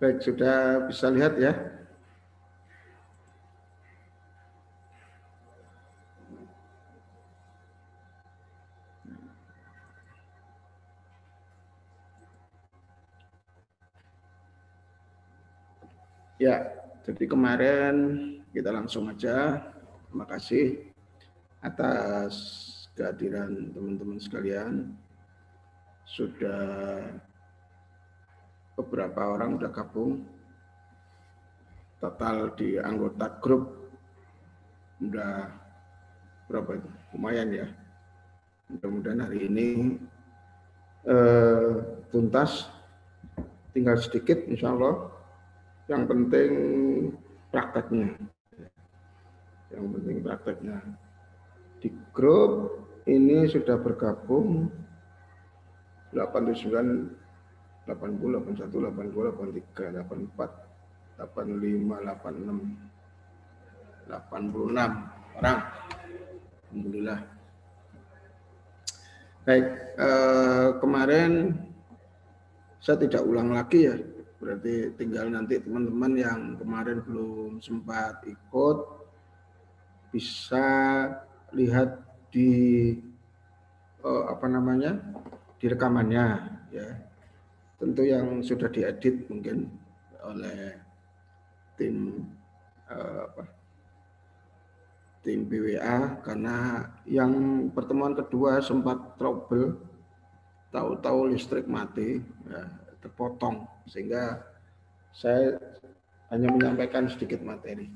Baik, sudah bisa lihat ya. Ya, jadi kemarin kita langsung aja. Terima kasih atas kehadiran teman-teman sekalian. Sudah beberapa orang sudah gabung. Total di anggota grup udah berapa itu? Lumayan ya. Mudah-mudahan hari ini tuntas. Tinggal sedikit insya Allah. Yang penting prakteknya. Yang penting prakteknya. Di grup ini sudah bergabung 89, 80, 81, 82, 83, 84, 85, 86, 86 orang. Alhamdulillah. Baik, kemarin saya tidak ulang lagi ya. Berarti tinggal nanti teman-teman yang kemarin belum sempat ikut bisa lihat di di rekamannya ya. Tentu yang sudah diedit mungkin oleh tim tim BWA, karena yang pertemuan kedua sempat trouble, tahu-tahu listrik mati, ya, terpotong, sehingga saya hanya menyampaikan sedikit materi.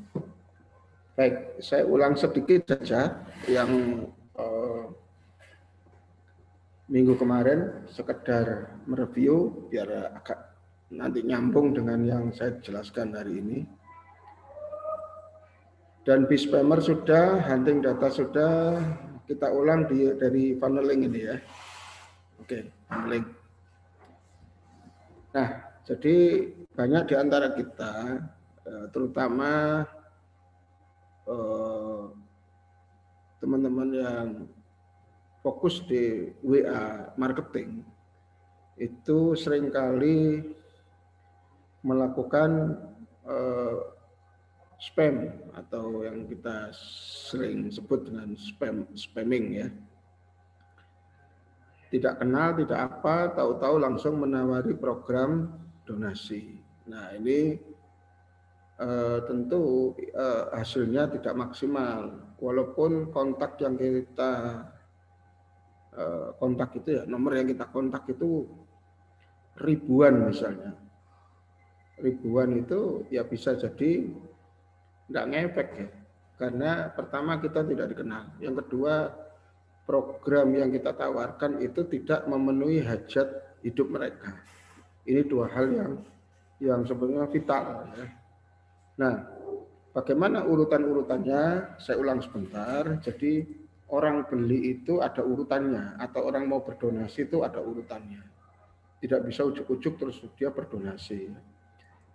Baik, saya ulang sedikit saja yang minggu kemarin, sekedar mereview biar agak nanti nyambung dengan yang saya jelaskan hari ini. Dan BISPAMER sudah, hunting data sudah, kita ulang dari funneling ini ya. Oke, funneling. Nah, jadi banyak di antara kita, terutama teman-teman yang fokus di WA marketing, itu seringkali melakukan spam atau yang kita sering sebut dengan spamming ya. Tidak kenal, tidak apa, tahu-tahu langsung menawari program donasi. Nah ini tentu hasilnya tidak maksimal. Walaupun kontak yang kita kontak itu ya, nomor yang kita kontak itu ribuan misalnya. Ribuan itu ya bisa jadi nggak ngefek ya. Karena pertama kita tidak dikenal. Yang kedua, program yang kita tawarkan itu tidak memenuhi hajat hidup mereka. Ini dua hal yang sebenarnya vital. Ya. Nah, bagaimana urutan-urutannya? Saya ulang sebentar. Jadi orang beli itu ada urutannya, atau orang mau berdonasi itu ada urutannya. Tidak bisa ujuk-ujuk terus dia berdonasi.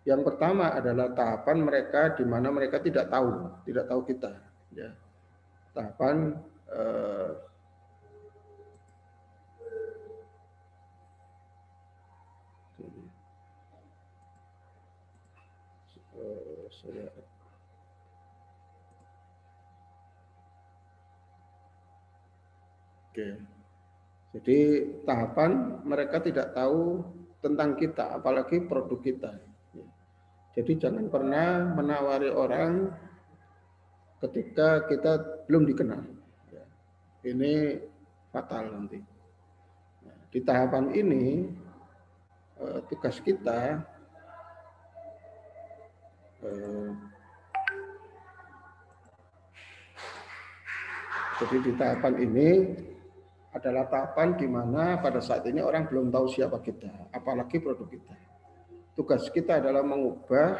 Yang pertama adalah tahapan mereka di mana mereka tidak tahu kita. Ya. Tahapan Oke. Jadi tahapan mereka tidak tahu tentang kita, apalagi produk kita. Jadi jangan pernah menawari orang ketika kita belum dikenal. Ini fatal nanti. Di tahapan ini tugas kita jadi di tahapan ini adalah tahapan di mana pada saat ini orang belum tahu siapa kita, apalagi produk kita. Tugas kita adalah mengubah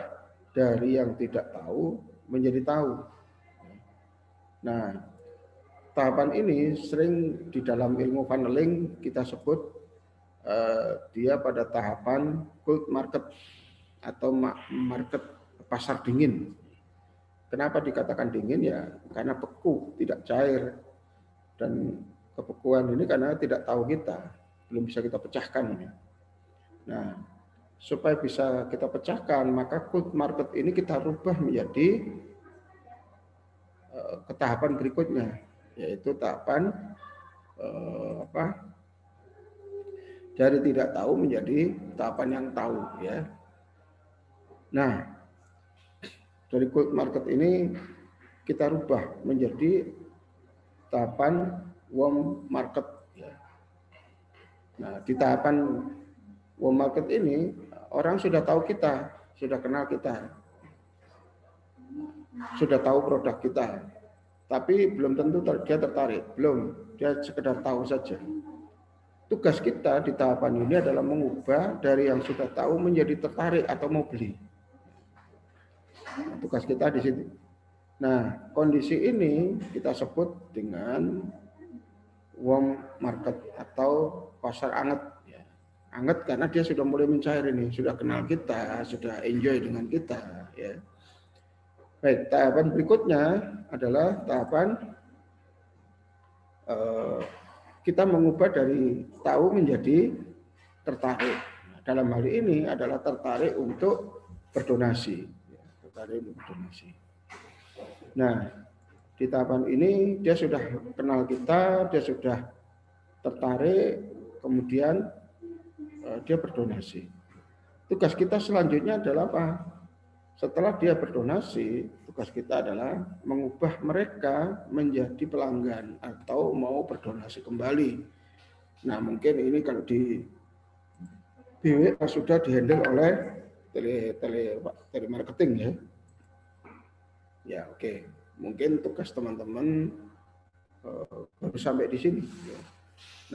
dari yang tidak tahu menjadi tahu. Nah, tahapan ini sering di dalam ilmu funneling kita sebut dia pada tahapan cold market atau market pasar dingin. Kenapa dikatakan dingin ya? Karena beku, tidak cair. Dan kebekuan ini karena tidak tahu kita, belum bisa kita pecahkan ini. Nah, supaya bisa kita pecahkan, maka cold market ini kita rubah menjadi ke tahapan berikutnya, yaitu tahapan dari tidak tahu menjadi tahapan yang tahu, ya. Nah, dari cold market ini kita rubah menjadi tahapan warm market, ya. Nah, di tahapan warm market ini orang sudah tahu kita, sudah kenal kita, sudah tahu produk kita, tapi belum tentu dia tertarik, belum, dia sekedar tahu saja. Tugas kita di tahapan ini adalah mengubah dari yang sudah tahu menjadi tertarik atau mau beli. Tugas kita di situ. Nah, kondisi ini kita sebut dengan warm market atau pasar anget. Anget karena dia sudah mulai mencair ini, sudah kenal kita, sudah enjoy dengan kita, ya. Baik, tahapan berikutnya adalah tahapan kita mengubah dari tahu menjadi tertarik. Dalam hal ini adalah tertarik untuk berdonasi. Tertarik untuk berdonasi. Nah, di tahapan ini dia sudah kenal kita, dia sudah tertarik, kemudian dia berdonasi. Tugas kita selanjutnya adalah apa? Setelah dia berdonasi, tugas kita adalah mengubah mereka menjadi pelanggan atau mau berdonasi kembali. Nah, mungkin ini kalau di BWA sudah dihandle oleh telemarketing, ya. Ya, oke. Mungkin tugas teman-teman baru sampai di sini.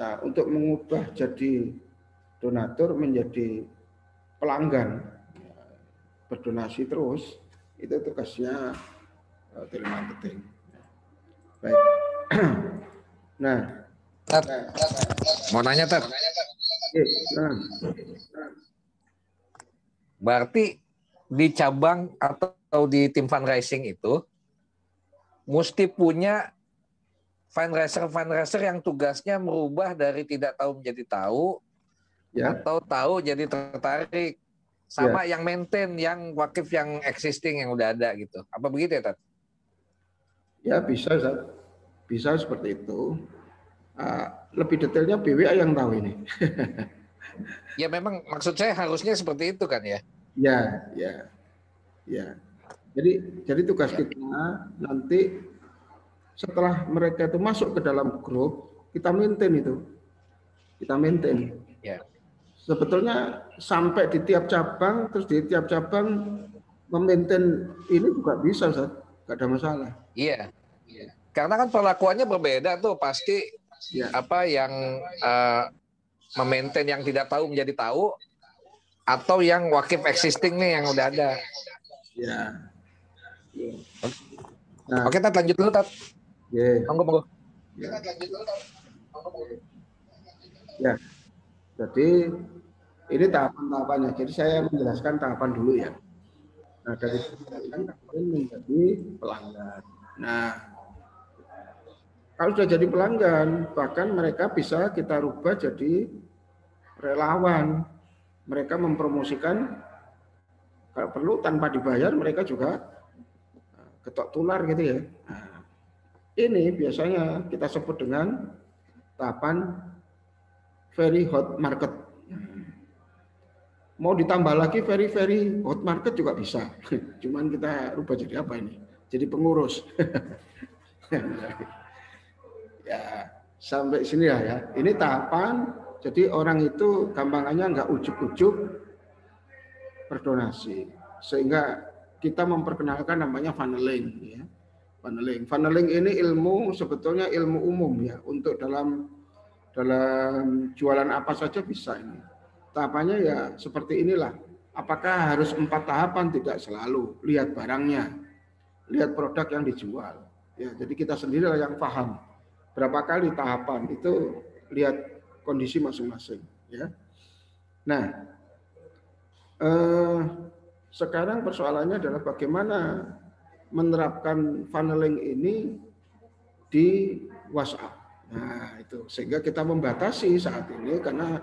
Nah, untuk mengubah jadi donatur menjadi pelanggan, berdonasi terus, itu tugasnya telemarketing. Baik. Nah, mau nanya, Tat. Berarti di cabang atau di tim fundraising itu mesti punya fundraiser yang tugasnya merubah dari tidak tahu menjadi tahu, ya, atau tahu jadi tertarik, sama ya, yang maintain, yang wakif, yang existing, yang udah ada gitu. Apa begitu ya, Tat? Ya, bisa, Zat. Bisa seperti itu. Lebih detailnya BWA yang tahu ini. Ya, memang maksud saya harusnya seperti itu kan ya? Ya. Jadi tugas kita nanti setelah mereka itu masuk ke dalam grup, kita maintain itu. Kita maintain. Ya. Sebetulnya sampai di tiap cabang, terus di tiap cabang memaintain ini juga bisa, Ustaz. Nggak ada masalah. Iya. Karena kan perlakuannya berbeda tuh, pasti ya. Apa yang memaintain yang tidak tahu menjadi tahu, atau yang wakif existing nih yang udah ada. Ya. Nah, oke, Tat, lanjut dulu, Tat. Monggo. Ya. Jadi ini tahapan-tahapannya. Jadi saya menjelaskan tahapan dulu ya. Nah, dari ini menjadi pelanggan. Nah, kalau sudah jadi pelanggan, bahkan mereka bisa kita rubah jadi relawan. Mereka mempromosikan, kalau perlu tanpa dibayar, mereka juga ketok tular gitu ya. Nah, ini biasanya kita sebut dengan tahapan very hot market. Mau ditambah lagi very hot market juga bisa. Cuman kita rubah jadi apa ini? Jadi pengurus. Ya, sampai sini ya. Ini tahapan. Jadi orang itu gampangannya nggak ujuk-ujuk berdonasi. Sehingga kita memperkenalkan namanya funneling. Ya. Funneling ini ilmu, sebetulnya ilmu umum ya. Untuk dalam jualan apa saja bisa ini. Tahapannya ya seperti inilah. Apakah harus 4 tahapan? Tidak selalu. Lihat barangnya, lihat produk yang dijual. Ya, jadi kita sendirilah yang paham. Berapa kali tahapan itu, lihat kondisi masing-masing. Ya. Nah, sekarang persoalannya adalah bagaimana menerapkan funneling ini di WhatsApp. Nah, itu sehingga kita membatasi saat ini karena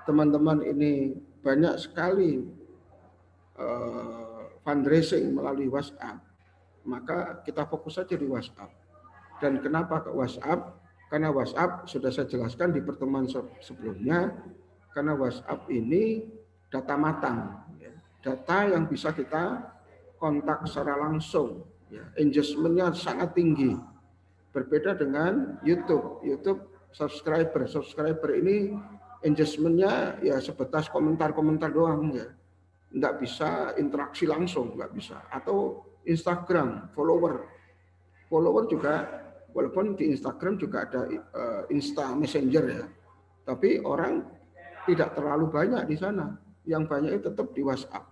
teman-teman ini banyak sekali fundraising melalui WhatsApp, maka kita fokus saja di WhatsApp. Dan kenapa ke WhatsApp? Karena WhatsApp sudah saya jelaskan di pertemuan sebelumnya, karena WhatsApp ini data matang, data yang bisa kita kontak secara langsung, engagement-nya sangat tinggi. Berbeda dengan YouTube. YouTube subscriber ini engagement-nya ya sebatas komentar-komentar doang ya. Nggak bisa interaksi langsung, nggak bisa. Atau Instagram, follower juga, walaupun di Instagram juga ada Insta Messenger ya, tapi orang tidak terlalu banyak di sana. Yang banyak itu tetap di WhatsApp.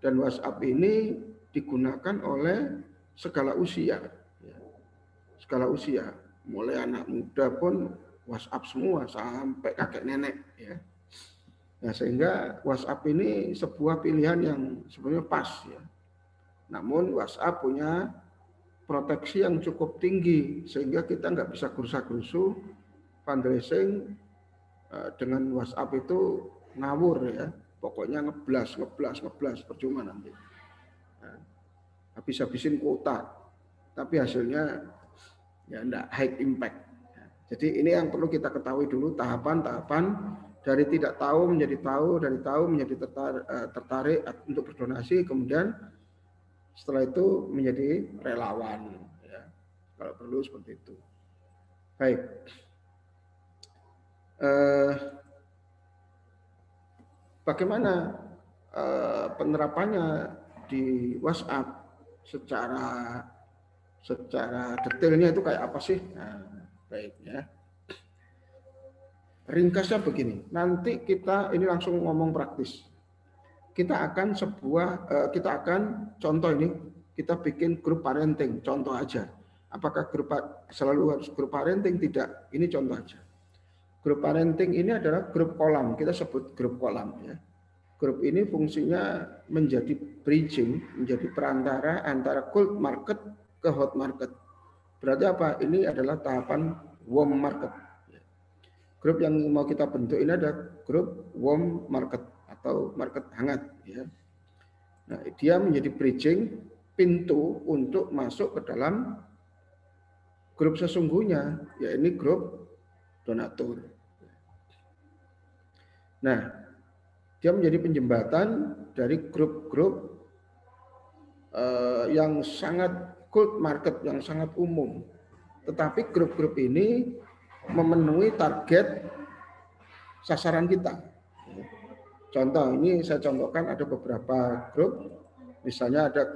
Dan WhatsApp ini digunakan oleh segala usia. Segala usia, mulai anak muda pun WhatsApp semua sampai kakek nenek ya. Nah, sehingga WhatsApp ini sebuah pilihan yang sebenarnya pas ya. Namun WhatsApp punya proteksi yang cukup tinggi sehingga kita nggak bisa gerusa-gerusu fundraising dengan WhatsApp itu ngawur ya. Pokoknya ngeblas percuma nanti. Nah, habis-habisin kuota, tapi hasilnya ya enggak high impact. Jadi ini yang perlu kita ketahui dulu tahapan-tahapan dari tidak tahu menjadi tahu, dari tahu menjadi tertarik untuk berdonasi, kemudian setelah itu menjadi relawan. Ya. Kalau perlu seperti itu. Baik. Bagaimana penerapannya di WhatsApp secara detailnya itu kayak apa sih? Nah, baik ya. Ringkasnya begini. Nanti kita ini langsung ngomong praktis. Kita akan contoh ini kita bikin grup parenting, contoh aja. Apakah selalu harus grup parenting? Tidak. Ini contoh aja. Grup parenting ini adalah grup kolam. Kita sebut grup kolam ya. Grup ini fungsinya menjadi bridging, menjadi perantara antara cold market ke hot market. Berarti apa? Ini adalah tahapan warm market. Grup yang mau kita bentuk ini ada grup warm market atau market hangat. Ya. Nah, dia menjadi bridging, pintu untuk masuk ke dalam grup sesungguhnya, yaitu grup donatur. Nah, dia menjadi penjembatan dari grup-grup yang sangat cold market, yang sangat umum. Tetapi grup-grup ini memenuhi target sasaran kita. Contoh, ini saya contohkan ada beberapa grup, misalnya ada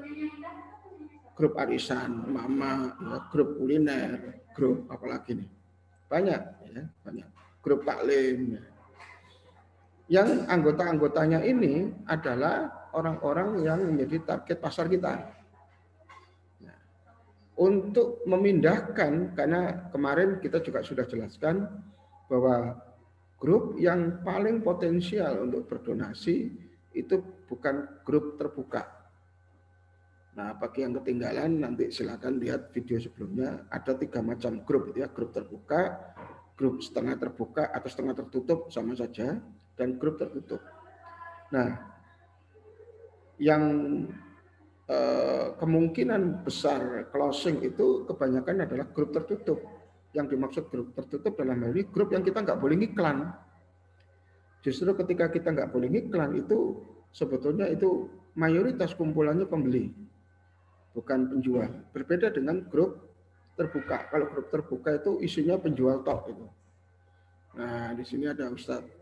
grup arisan, mama, ya, grup kuliner, grup apalagi nih, banyak, ya, banyak. Grup taklim. Ya. Yang anggota-anggotanya ini adalah orang-orang yang menjadi target pasar kita. Untuk memindahkan, karena kemarin kita juga sudah jelaskan bahwa grup yang paling potensial untuk berdonasi itu bukan grup terbuka. Nah, bagi yang ketinggalan nanti silakan lihat video sebelumnya. Ada 3 macam grup ya, grup terbuka, grup setengah terbuka atau setengah tertutup sama saja, dan grup tertutup. Nah, yang kemungkinan besar closing itu kebanyakan adalah grup tertutup. Yang dimaksud grup tertutup dalam hal ini grup yang kita nggak boleh ngiklan. Justru ketika kita nggak boleh ngiklan itu sebetulnya itu mayoritas kumpulannya pembeli, bukan penjual. Berbeda dengan grup terbuka. Kalau grup terbuka itu isinya penjual tok itu. Nah, di sini ada Ustadz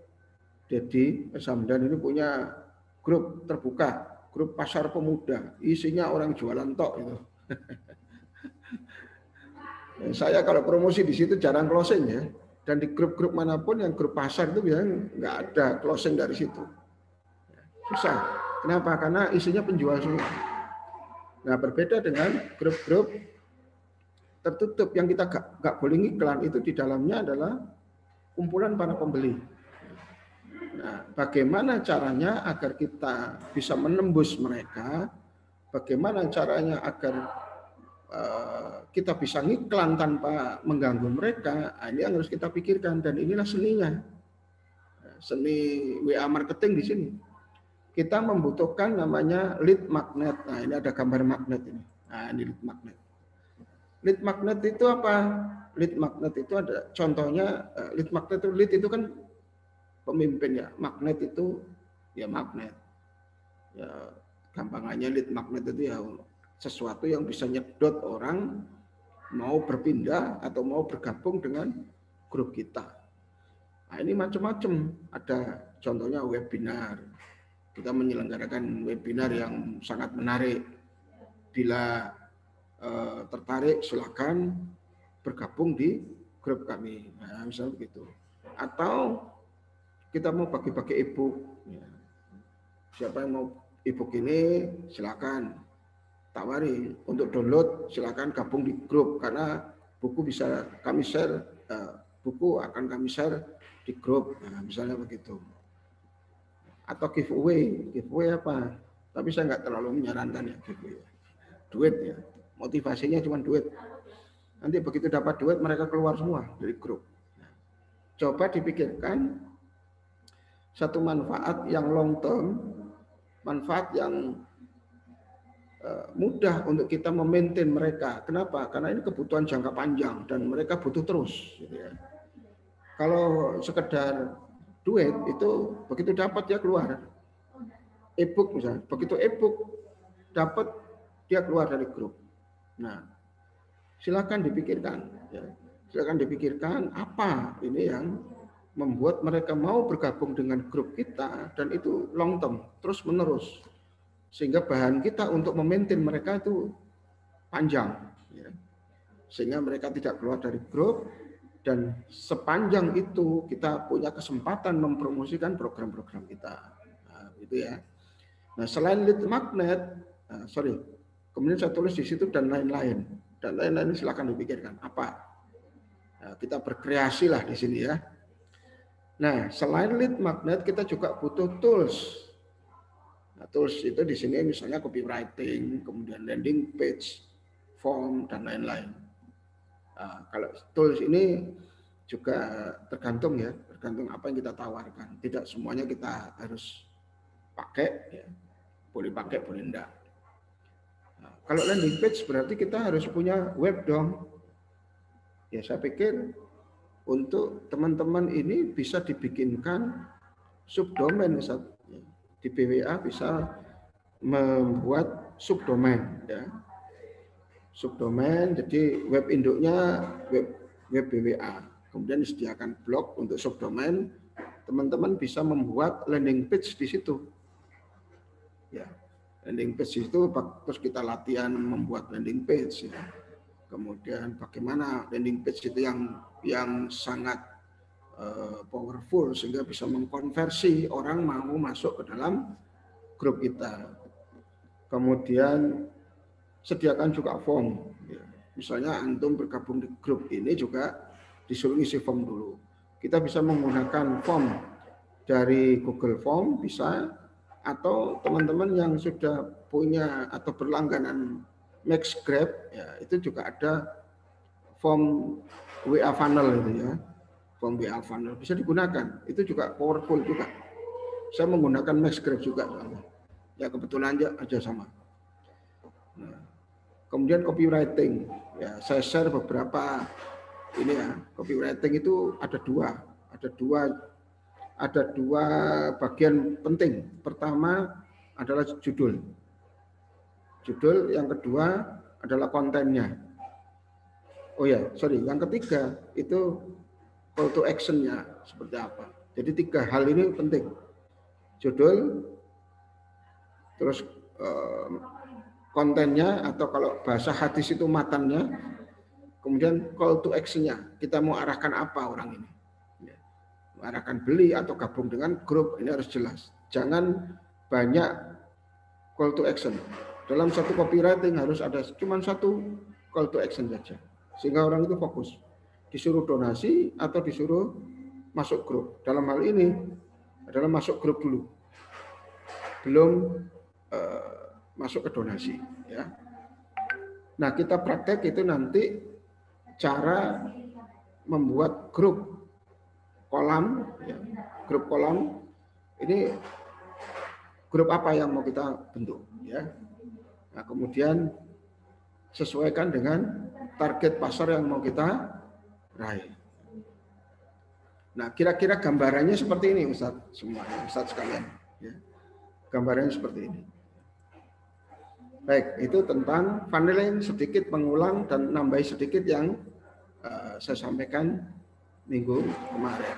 Dedi Samdan ini punya grup terbuka. Grup pasar pemuda, isinya orang jualan tok itu. Saya kalau promosi di situ jarang closing ya. Dan di grup-grup manapun yang grup pasar itu biasanya nggak ada closing dari situ. Susah. Kenapa? Karena isinya penjual semua. Nah, berbeda dengan grup-grup tertutup yang kita nggak boleh ngiklan, itu di dalamnya adalah kumpulan para pembeli. Nah, bagaimana caranya agar kita bisa menembus mereka? Bagaimana caranya agar kita bisa ngiklan tanpa mengganggu mereka? Nah, ini yang harus kita pikirkan dan inilah seninya. seni WA marketing di sini. Kita membutuhkan namanya lead magnet. Nah, ini ada gambar magnet ini. Nah, ini lead magnet. Lead magnet itu apa? Lead magnet itu ada contohnya, lead magnet itu, lead itu kan pemimpin ya. Magnet itu ya magnet. Ya gampangannya lead magnet itu ya sesuatu yang bisa nyedot orang mau berpindah atau mau bergabung dengan grup kita. Nah, ini macam-macam. Ada contohnya webinar. Kita menyelenggarakan webinar yang sangat menarik. Bila tertarik silakan bergabung di grup kami. Nah, misalnya begitu. Atau kita mau bagi-bagi e-book. Ya. Siapa yang mau e-book ini silakan tawari. Untuk download silakan gabung di grup karena buku bisa kami share, buku akan kami share di grup. Nah, misalnya begitu. Atau giveaway. Giveaway apa? Tapi saya nggak terlalu menyarankan ya giveaway. Duit ya. Motivasinya cuma duit. Nanti begitu dapat duit mereka keluar semua dari grup. Coba dipikirkan satu manfaat yang long term, manfaat yang mudah untuk kita memaintain mereka. Kenapa? Karena ini kebutuhan jangka panjang dan mereka butuh terus. Gitu ya. Kalau sekedar duit itu begitu dapat dia keluar. E-book misalnya, begitu e-book dapat dia keluar dari grup. Nah, silakan dipikirkan, ya. Silakan dipikirkan apa ini yang membuat mereka mau bergabung dengan grup kita dan itu long term, terus menerus, sehingga bahan kita untuk memaintain mereka itu panjang, ya. Sehingga mereka tidak keluar dari grup dan sepanjang itu kita punya kesempatan mempromosikan program-program kita, nah, gitu ya. Nah, selain lead magnet, kemudian saya tulis di situ dan lain-lain. Dan lain-lain silakan dipikirkan apa. Nah, kita berkreasi lah di sini ya. Nah, selain lead magnet kita juga butuh tools. Nah, tools itu di sini misalnya copywriting, kemudian landing page, form dan lain-lain. Nah, kalau tools ini juga tergantung ya, tergantung apa yang kita tawarkan. Tidak semuanya kita harus pakai, ya. Boleh pakai, boleh enggak. Nah, kalau landing page berarti kita harus punya web dong. Ya saya pikir untuk teman-teman ini bisa dibikinkan subdomain misalnya. Di BWA bisa membuat subdomain ya. Subdomain jadi web induknya web BWA. Kemudian disediakan blog untuk subdomain. Teman-teman bisa membuat landing page di situ. Ya. Landing page itu terus kita latihan membuat landing page ya. Kemudian bagaimana landing page itu yang sangat powerful sehingga bisa mengkonversi orang mau masuk ke dalam grup kita. Kemudian sediakan juga form. Ya. Misalnya antum bergabung di grup ini juga disuruh isi form dulu. Kita bisa menggunakan form dari Google Form bisa, atau teman-teman yang sudah punya atau berlangganan MaxGrab ya itu juga ada form WA funnel itu ya, form WA funnel bisa digunakan, itu juga powerful juga. Saya menggunakan MaxGrab juga ya, kebetulan aja sama. Nah, kemudian copywriting ya, saya share beberapa ini ya. Copywriting itu ada dua bagian penting. Pertama adalah judul, yang kedua adalah kontennya. Oh ya, yang ketiga itu call to action-nya seperti apa. Jadi 3 hal ini penting. Judul, terus kontennya atau kalau bahasa hadis itu matannya, kemudian call to action-nya. Kita mau arahkan apa orang ini? Arahkan beli atau gabung dengan grup, ini harus jelas. Jangan banyak call to action. Dalam satu copywriting harus ada cuma satu call to action saja. Sehingga orang itu fokus. Disuruh donasi atau disuruh masuk grup. Dalam hal ini adalah masuk grup dulu. Belum masuk ke donasi. Ya. Nah, kita praktek itu nanti cara membuat grup kolam, ya, grup kolam. Ini grup apa yang mau kita bentuk, ya. Nah, kemudian sesuaikan dengan target pasar yang mau kita raih. Nah, kira-kira gambarannya seperti ini, Ustadz, semuanya, Ustadz sekalian. Ya. Gambarannya seperti ini. Baik, itu tentang funneling, sedikit mengulang dan nambah sedikit yang saya sampaikan minggu kemarin.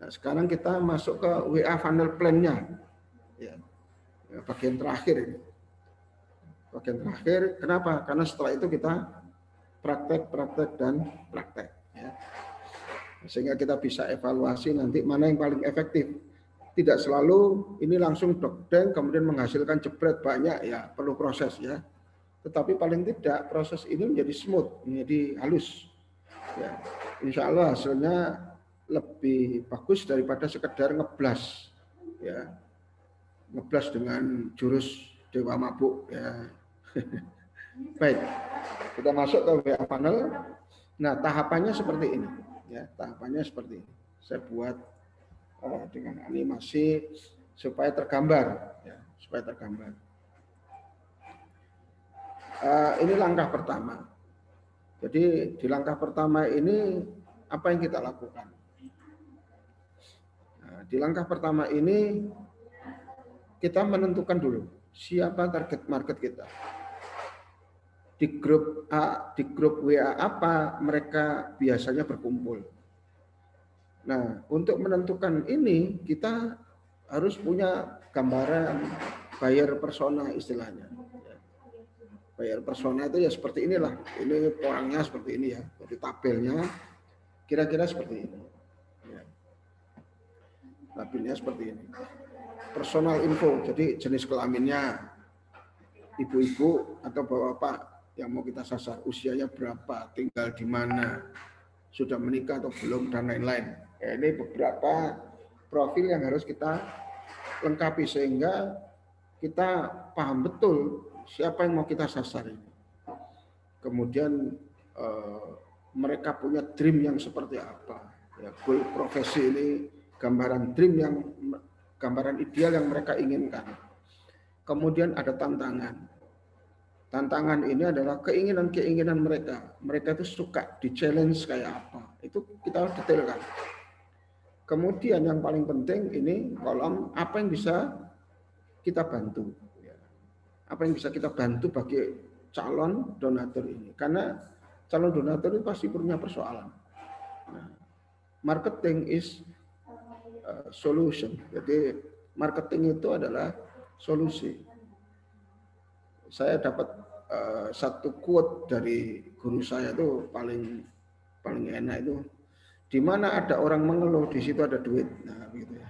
Nah, sekarang kita masuk ke WA funnel plan-nya. Ya, bagian terakhir ini. Bagian terakhir, kenapa? Karena setelah itu kita praktek dan praktek. Ya. Sehingga kita bisa evaluasi nanti mana yang paling efektif. Tidak selalu ini langsung dokter kemudian menghasilkan jebret banyak, ya perlu proses ya. Tetapi paling tidak proses ini menjadi smooth, menjadi halus. Ya, insya Allah hasilnya lebih bagus daripada sekedar ngeblas, ya ngeblas dengan jurus dewa mabuk. Ya. Baik, kita masuk ke WA funnel. Nah, tahapannya seperti ini. Ya, tahapannya seperti ini. Saya buat dengan animasi supaya tergambar, ya, supaya tergambar. Ini langkah pertama. Jadi di langkah pertama ini apa yang kita lakukan? Nah, di langkah pertama ini kita menentukan dulu siapa target market kita. Di grup A, di grup WA apa mereka biasanya berkumpul. Nah, untuk menentukan ini kita harus punya gambaran buyer persona istilahnya. Buyer persona itu ya seperti inilah. Ini orangnya seperti ini ya. Jadi tabelnya kira-kira seperti ini. Ya. Tabelnya seperti ini. Personal info, jadi jenis kelaminnya ibu-ibu atau bapak-bapak yang mau kita sasar, usianya berapa, tinggal di mana, sudah menikah atau belum, dan lain-lain. Ya, ini beberapa profil yang harus kita lengkapi sehingga kita paham betul siapa yang mau kita sasar ini. Kemudian mereka punya dream yang seperti apa. Ya, goal profesi ini gambaran dream yang gambaran ideal yang mereka inginkan. Kemudian ada tantangan. Tantangan ini adalah keinginan-keinginan mereka. Mereka itu suka di challenge kayak apa. Itu kita harus detailkan. Kemudian yang paling penting ini kolom apa yang bisa kita bantu. Apa yang bisa kita bantu bagi calon donatur ini. Karena calon donatur itu pasti punya persoalan. Nah, marketing is solution. Jadi marketing itu adalah solusi. Saya dapat satu quote dari guru saya itu paling enak itu, di mana ada orang mengeluh di situ ada duit. Nah, gitu ya.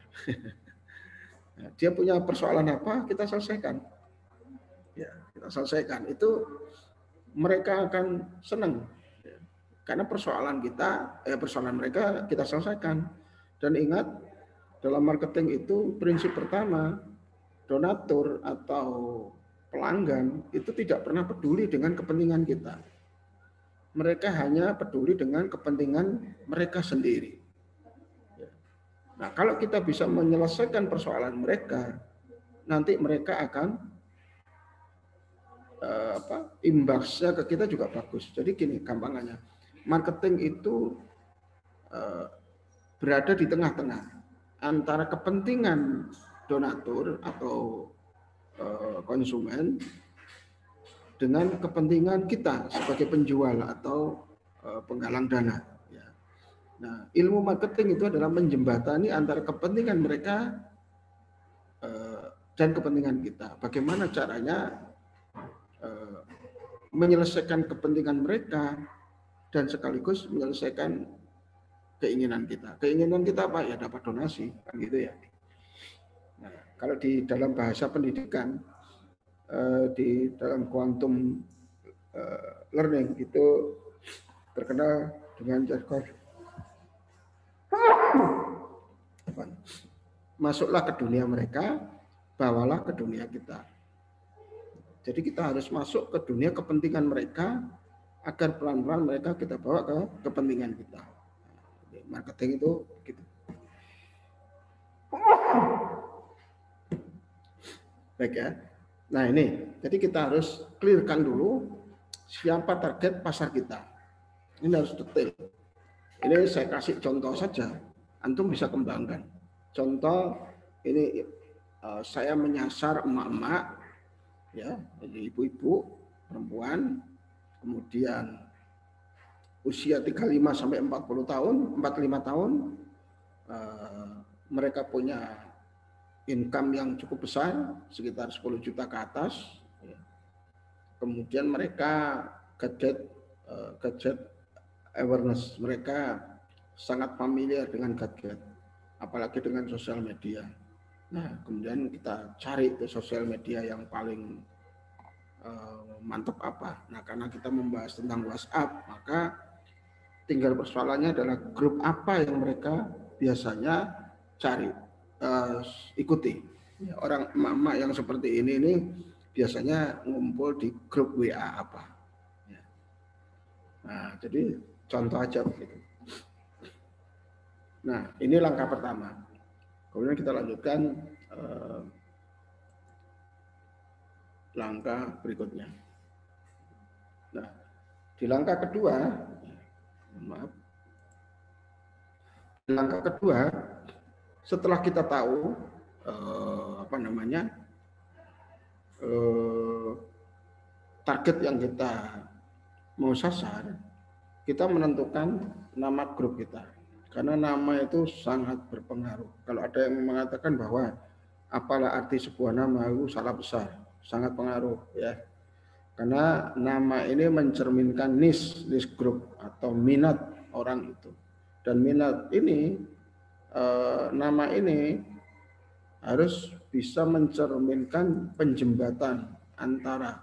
Nah, dia punya persoalan apa kita selesaikan. Ya, kita selesaikan itu mereka akan senang ya. Karena persoalan kita, persoalan mereka kita selesaikan. Dan ingat dalam marketing itu prinsip pertama donatur atau pelanggan itu tidak pernah peduli dengan kepentingan kita. Mereka hanya peduli dengan kepentingan mereka sendiri. Nah, kalau kita bisa menyelesaikan persoalan mereka, nanti mereka akan imbasnya ke kita juga bagus. Jadi gini gampangannya, marketing itu berada di tengah-tengah antara kepentingan donatur atau konsumen dengan kepentingan kita sebagai penjual atau penggalang dana. Ya. Nah, ilmu marketing itu adalah menjembatani antara kepentingan mereka dan kepentingan kita. Bagaimana caranya menyelesaikan kepentingan mereka dan sekaligus menyelesaikan keinginan kita. Keinginan kita apa? Ya dapat donasi, kan gitu ya. Nah, kalau di dalam bahasa pendidikan, di dalam quantum learning itu terkenal dengan jargon masuklah ke dunia mereka, bawalah ke dunia kita. Jadi kita harus masuk ke dunia kepentingan mereka agar pelan-pelan mereka kita bawa ke kepentingan kita. Marketing itu gitu. Baik ya. Nah ini, jadi kita harus clearkan dulu siapa target pasar kita. Ini harus detail. Ini saya kasih contoh saja, antum bisa kembangkan. Contoh ini saya menyasar emak-emak, ya, jadi ibu-ibu, perempuan, kemudian usia 35 sampai 40 tahun, 45 tahun, mereka punya income yang cukup besar, sekitar 10 juta ke atas. Kemudian mereka gadget awareness, mereka sangat familiar dengan gadget, apalagi dengan sosial media. Nah, kemudian kita cari ke sosial media yang paling mantap apa. Nah, karena kita membahas tentang WhatsApp, maka tinggal persoalannya adalah grup apa yang mereka biasanya cari, ikuti. Orang emak-emak yang seperti ini biasanya ngumpul di grup WA apa. Nah, jadi contoh aja begitu. Nah, ini langkah pertama. Kemudian kita lanjutkan langkah berikutnya. Nah, di langkah kedua, langkah kedua, setelah kita tahu target yang kita mau sasar, kita menentukan nama grup kita. Karena nama itu sangat berpengaruh. Kalau ada yang mengatakan bahwa apalah arti sebuah nama, itu salah besar, sangat pengaruh ya. Karena nama ini mencerminkan niche group atau minat orang itu. Dan minat ini, nama ini harus bisa mencerminkan penjembatan antara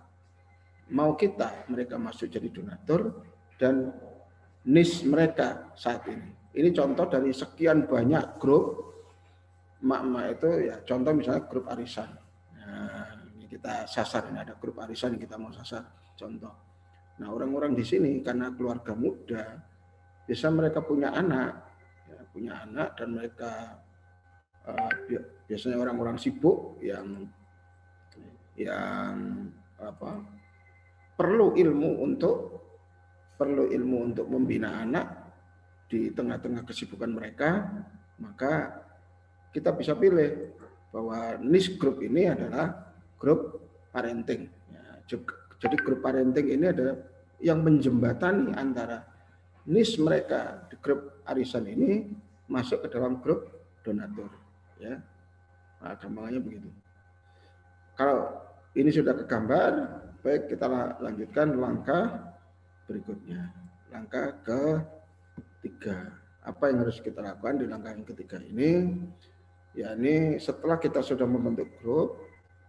mau kita, mereka masuk jadi donatur, dan niche mereka saat ini. Ini contoh dari sekian banyak grup emak-emak itu ya, contoh misalnya grup arisan. Nah, ini kita sasar, ini ada grup arisan yang kita mau sasar, contoh. Nah, orang-orang di sini karena keluarga muda, bisa mereka punya anak dan mereka biasanya orang-orang sibuk yang perlu ilmu untuk membina anak di tengah-tengah kesibukan mereka, maka kita bisa pilih bahwa niche group ini adalah grup parenting. Jadi grup parenting ini adalah yang menjembatani antara niche mereka di grup arisan ini masuk ke dalam grup donatur. Ya, nah, gampangannya begitu. Kalau ini sudah kegambar, baik kita lanjutkan langkah berikutnya. Langkah ketiga. Apa yang harus kita lakukan di langkah yang ketiga ini? Ya, ini setelah kita sudah membentuk grup,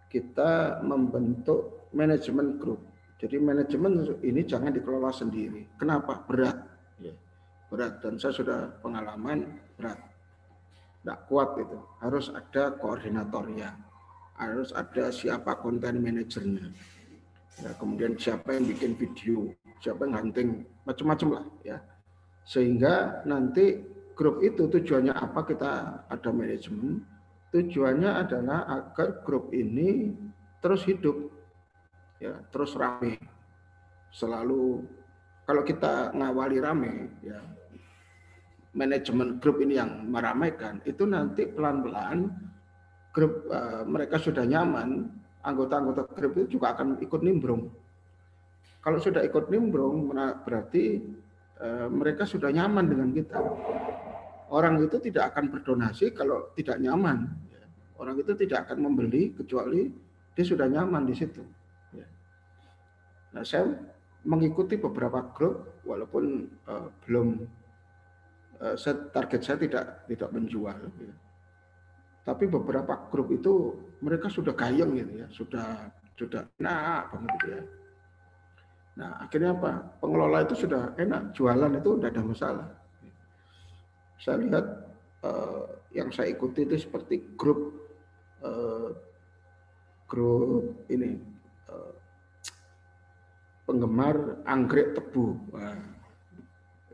kita membentuk manajemen grup. Jadi manajemen ini jangan dikelola sendiri. Kenapa? Berat. Ya, berat, dan saya sudah pengalaman berat. Tidak kuat itu. Harus ada koordinatornya. Harus ada siapa konten manajernya. Ya, kemudian siapa yang bikin video, siapa yang hunting, macam-macam lah ya. Sehingga nanti grup itu tujuannya apa, kita ada manajemen. Tujuannya adalah agar grup ini terus hidup, ya, terus rame. Selalu kalau kita ngawali rame, ya, manajemen grup ini yang meramaikan, itu nanti pelan-pelan grup mereka sudah nyaman, anggota-anggota grup itu juga akan ikut nimbrung. Kalau sudah ikut nimbrung, berarti mereka sudah nyaman dengan kita. Orang itu tidak akan berdonasi kalau tidak nyaman. Orang itu tidak akan membeli kecuali dia sudah nyaman di situ. Nah, saya mengikuti beberapa grup, walaupun target saya tidak menjual. Tapi beberapa grup itu mereka sudah gayeng gitu ya, sudah enak banget gitu ya. Nah, akhirnya apa? Pengelola itu sudah enak, jualan itu tidak ada masalah. Saya lihat yang saya ikuti itu seperti grup ini penggemar anggrek tebu. Wah,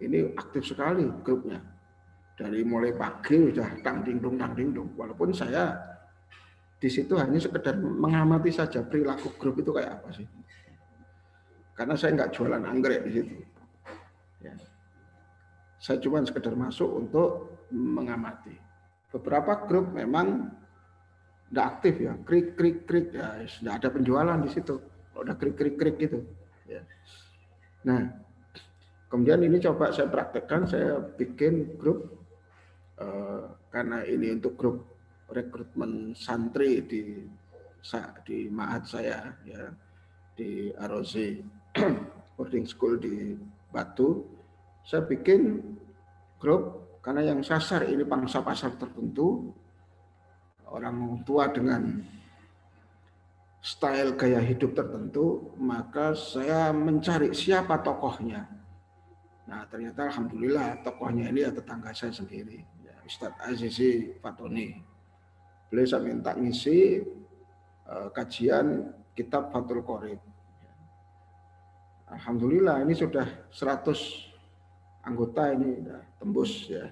ini aktif sekali grupnya. Dari mulai pagi sudah tang dingdung, walaupun saya di situ hanya sekedar mengamati saja perilaku grup itu kayak apa sih. Karena saya nggak jualan anggrek di situ. Ya. Saya cuma sekedar masuk untuk mengamati. Beberapa grup memang tidak aktif ya, krik ya, sudah ada penjualan di situ. Kalau udah krik gitu. Ya. Nah, kemudian ini coba saya praktekkan, saya bikin grup karena ini untuk grup rekrutmen santri di Ma'had saya ya, di ROZ boarding school di Batu. Saya bikin grup karena yang sasar ini pangsa pasar tertentu, orang tua dengan style gaya hidup tertentu, maka saya mencari siapa tokohnya. Nah, ternyata alhamdulillah tokohnya ini ya tetangga saya sendiri, ya, Ustadz Azizi Fatoni. Beliau saya minta ngisi kajian kitab Fathul Qorib. Alhamdulillah ini sudah 100 anggota ini sudah tembus ya,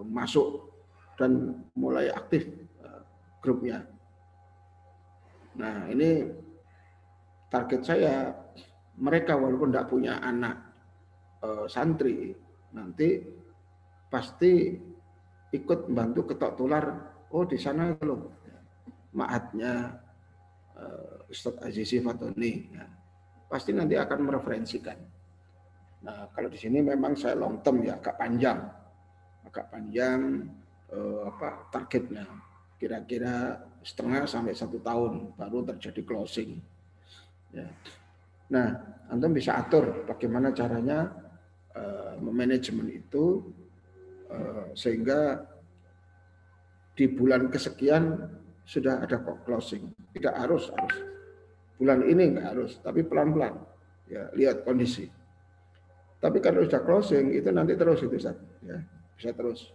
masuk dan mulai aktif grupnya. Nah, ini target saya, mereka walaupun tidak punya anak santri, nanti pasti ikut membantu ketok tular. Oh, di sana loh ma'hadnya Ustadz Azizi Fatoni. Ya. Pasti nanti akan mereferensikan. Nah, kalau di sini memang saya long term ya, agak panjang targetnya. Kira-kira setengah sampai 1 tahun baru terjadi closing. Ya. Nah, antum bisa atur bagaimana caranya memanajemen itu sehingga di bulan kesekian sudah ada closing. Tidak harus bulan ini nggak harus, tapi pelan-pelan. Ya, lihat kondisi. Tapi kalau sudah closing itu nanti terus itu ya, bisa terus.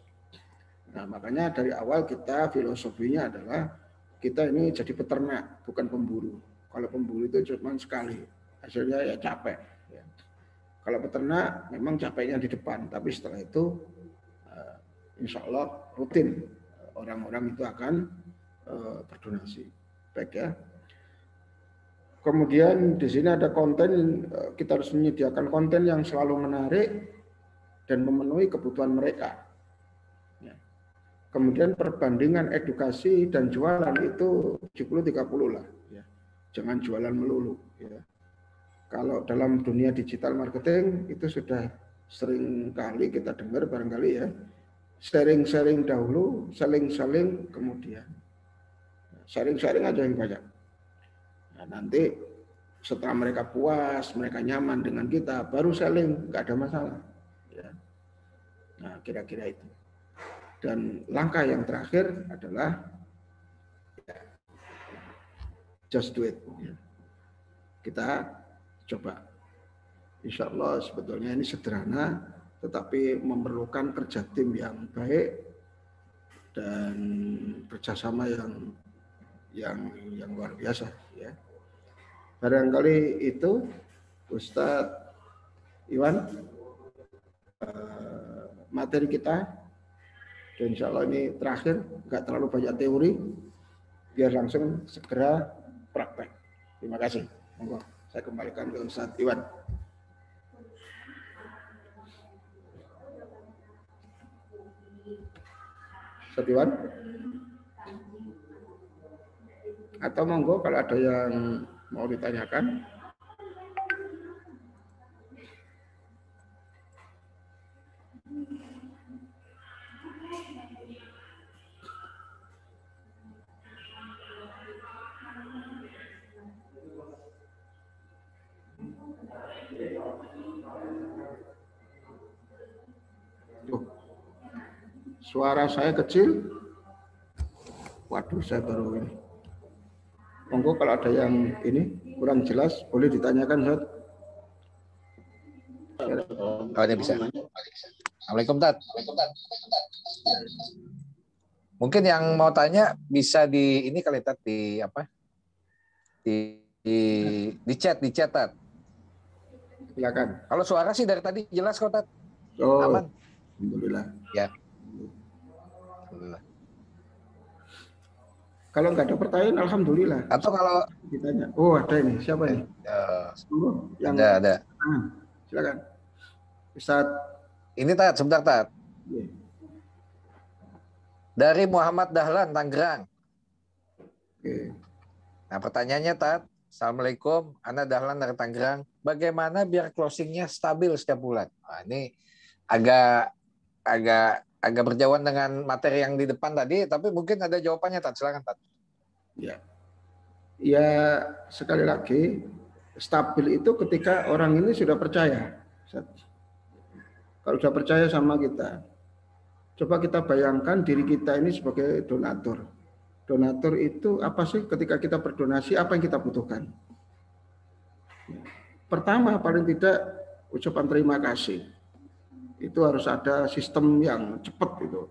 Nah, makanya dari awal kita filosofinya adalah kita ini jadi peternak, bukan pemburu. Kalau pemburu itu cuma sekali, hasilnya ya capek. Ya. Kalau peternak memang capeknya di depan, tapi setelah itu insya Allah rutin orang-orang itu akan berdonasi. Baik ya. Kemudian di sini ada konten, kita harus menyediakan konten yang selalu menarik dan memenuhi kebutuhan mereka. Ya. Kemudian perbandingan edukasi dan jualan itu 70-30 lah. Ya. Jangan jualan melulu. Ya. Kalau dalam dunia digital marketing itu sudah sering kali kita dengar barangkali ya, sharing-sharing dahulu, saling-saling kemudian. Sharing-sharing aja yang banyak. Nah, nanti setelah mereka puas, mereka nyaman dengan kita, baru selling, nggak ada masalah. Ya. Nah, kira-kira itu. Dan langkah yang terakhir adalah ya, just do it. Ya. Kita coba. Insya Allah sebetulnya ini sederhana, tetapi memerlukan kerja tim yang baik dan kerjasama yang luar biasa. Ya. Barangkali itu Ustadz Iwan materi kita, dan insya Allah ini terakhir, nggak terlalu banyak teori, biar langsung segera praktek. Terima kasih. Monggo saya kembalikan ke Ustadz Iwan. Ustadz Iwan? Atau monggo kalau ada yang mau ditanyakan. Suara saya kecil. Waduh, saya baru ini. Monggo kalau ada yang ini kurang jelas boleh ditanyakan, Ustaz. Oh, ini bisa. Assalamualaikum, Tat. Mungkin yang mau tanya bisa di ini kali, Tat, di apa? Di chat, Tat. Silakan. Kalau suara sih dari tadi jelas kok, Tat. Oh, aman. Alhamdulillah. Ya. Alhamdulillah. Kalau nggak ada pertanyaan, alhamdulillah. Atau kalau ditanya, oh ada ini, siapa nih? Yang ada. Silakan. Ustaz. Ini Tat, sebentar Tat. Yeah. Dari Muhammad Dahlan, Tangerang. Okay. Nah pertanyaannya Tat, Assalamualaikum, Ana Dahlan dari Tangerang. Bagaimana biar closingnya stabil setiap bulan? Nah, ini agak berjauhan dengan materi yang di depan tadi, tapi mungkin ada jawabannya Tat. Silakan Tat. Ya, ya sekali lagi stabil itu ketika orang ini sudah percaya. Kalau sudah percaya sama kita, coba kita bayangkan diri kita ini sebagai donatur. Donatur itu apa sih? Ketika kita berdonasi, apa yang kita butuhkan? Pertama, paling tidak ucapan terima kasih. Itu harus ada sistem yang cepat gitu.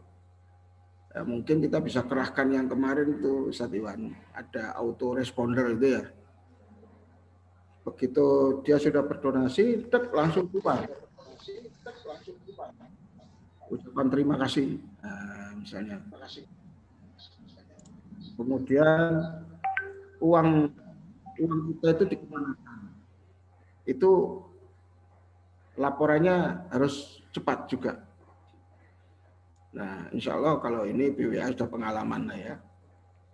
Ya, mungkin kita bisa kerahkan yang kemarin itu Ustaz Iwan, ada auto responder itu ya. Begitu dia sudah berdonasi, langsung keluar ucapan terima kasih. Nah, misalnya. Kemudian uang kita itu dikemanakan. Itu laporannya harus cepat juga. Nah, insya Allah kalau ini BWA sudah pengalaman lah ya.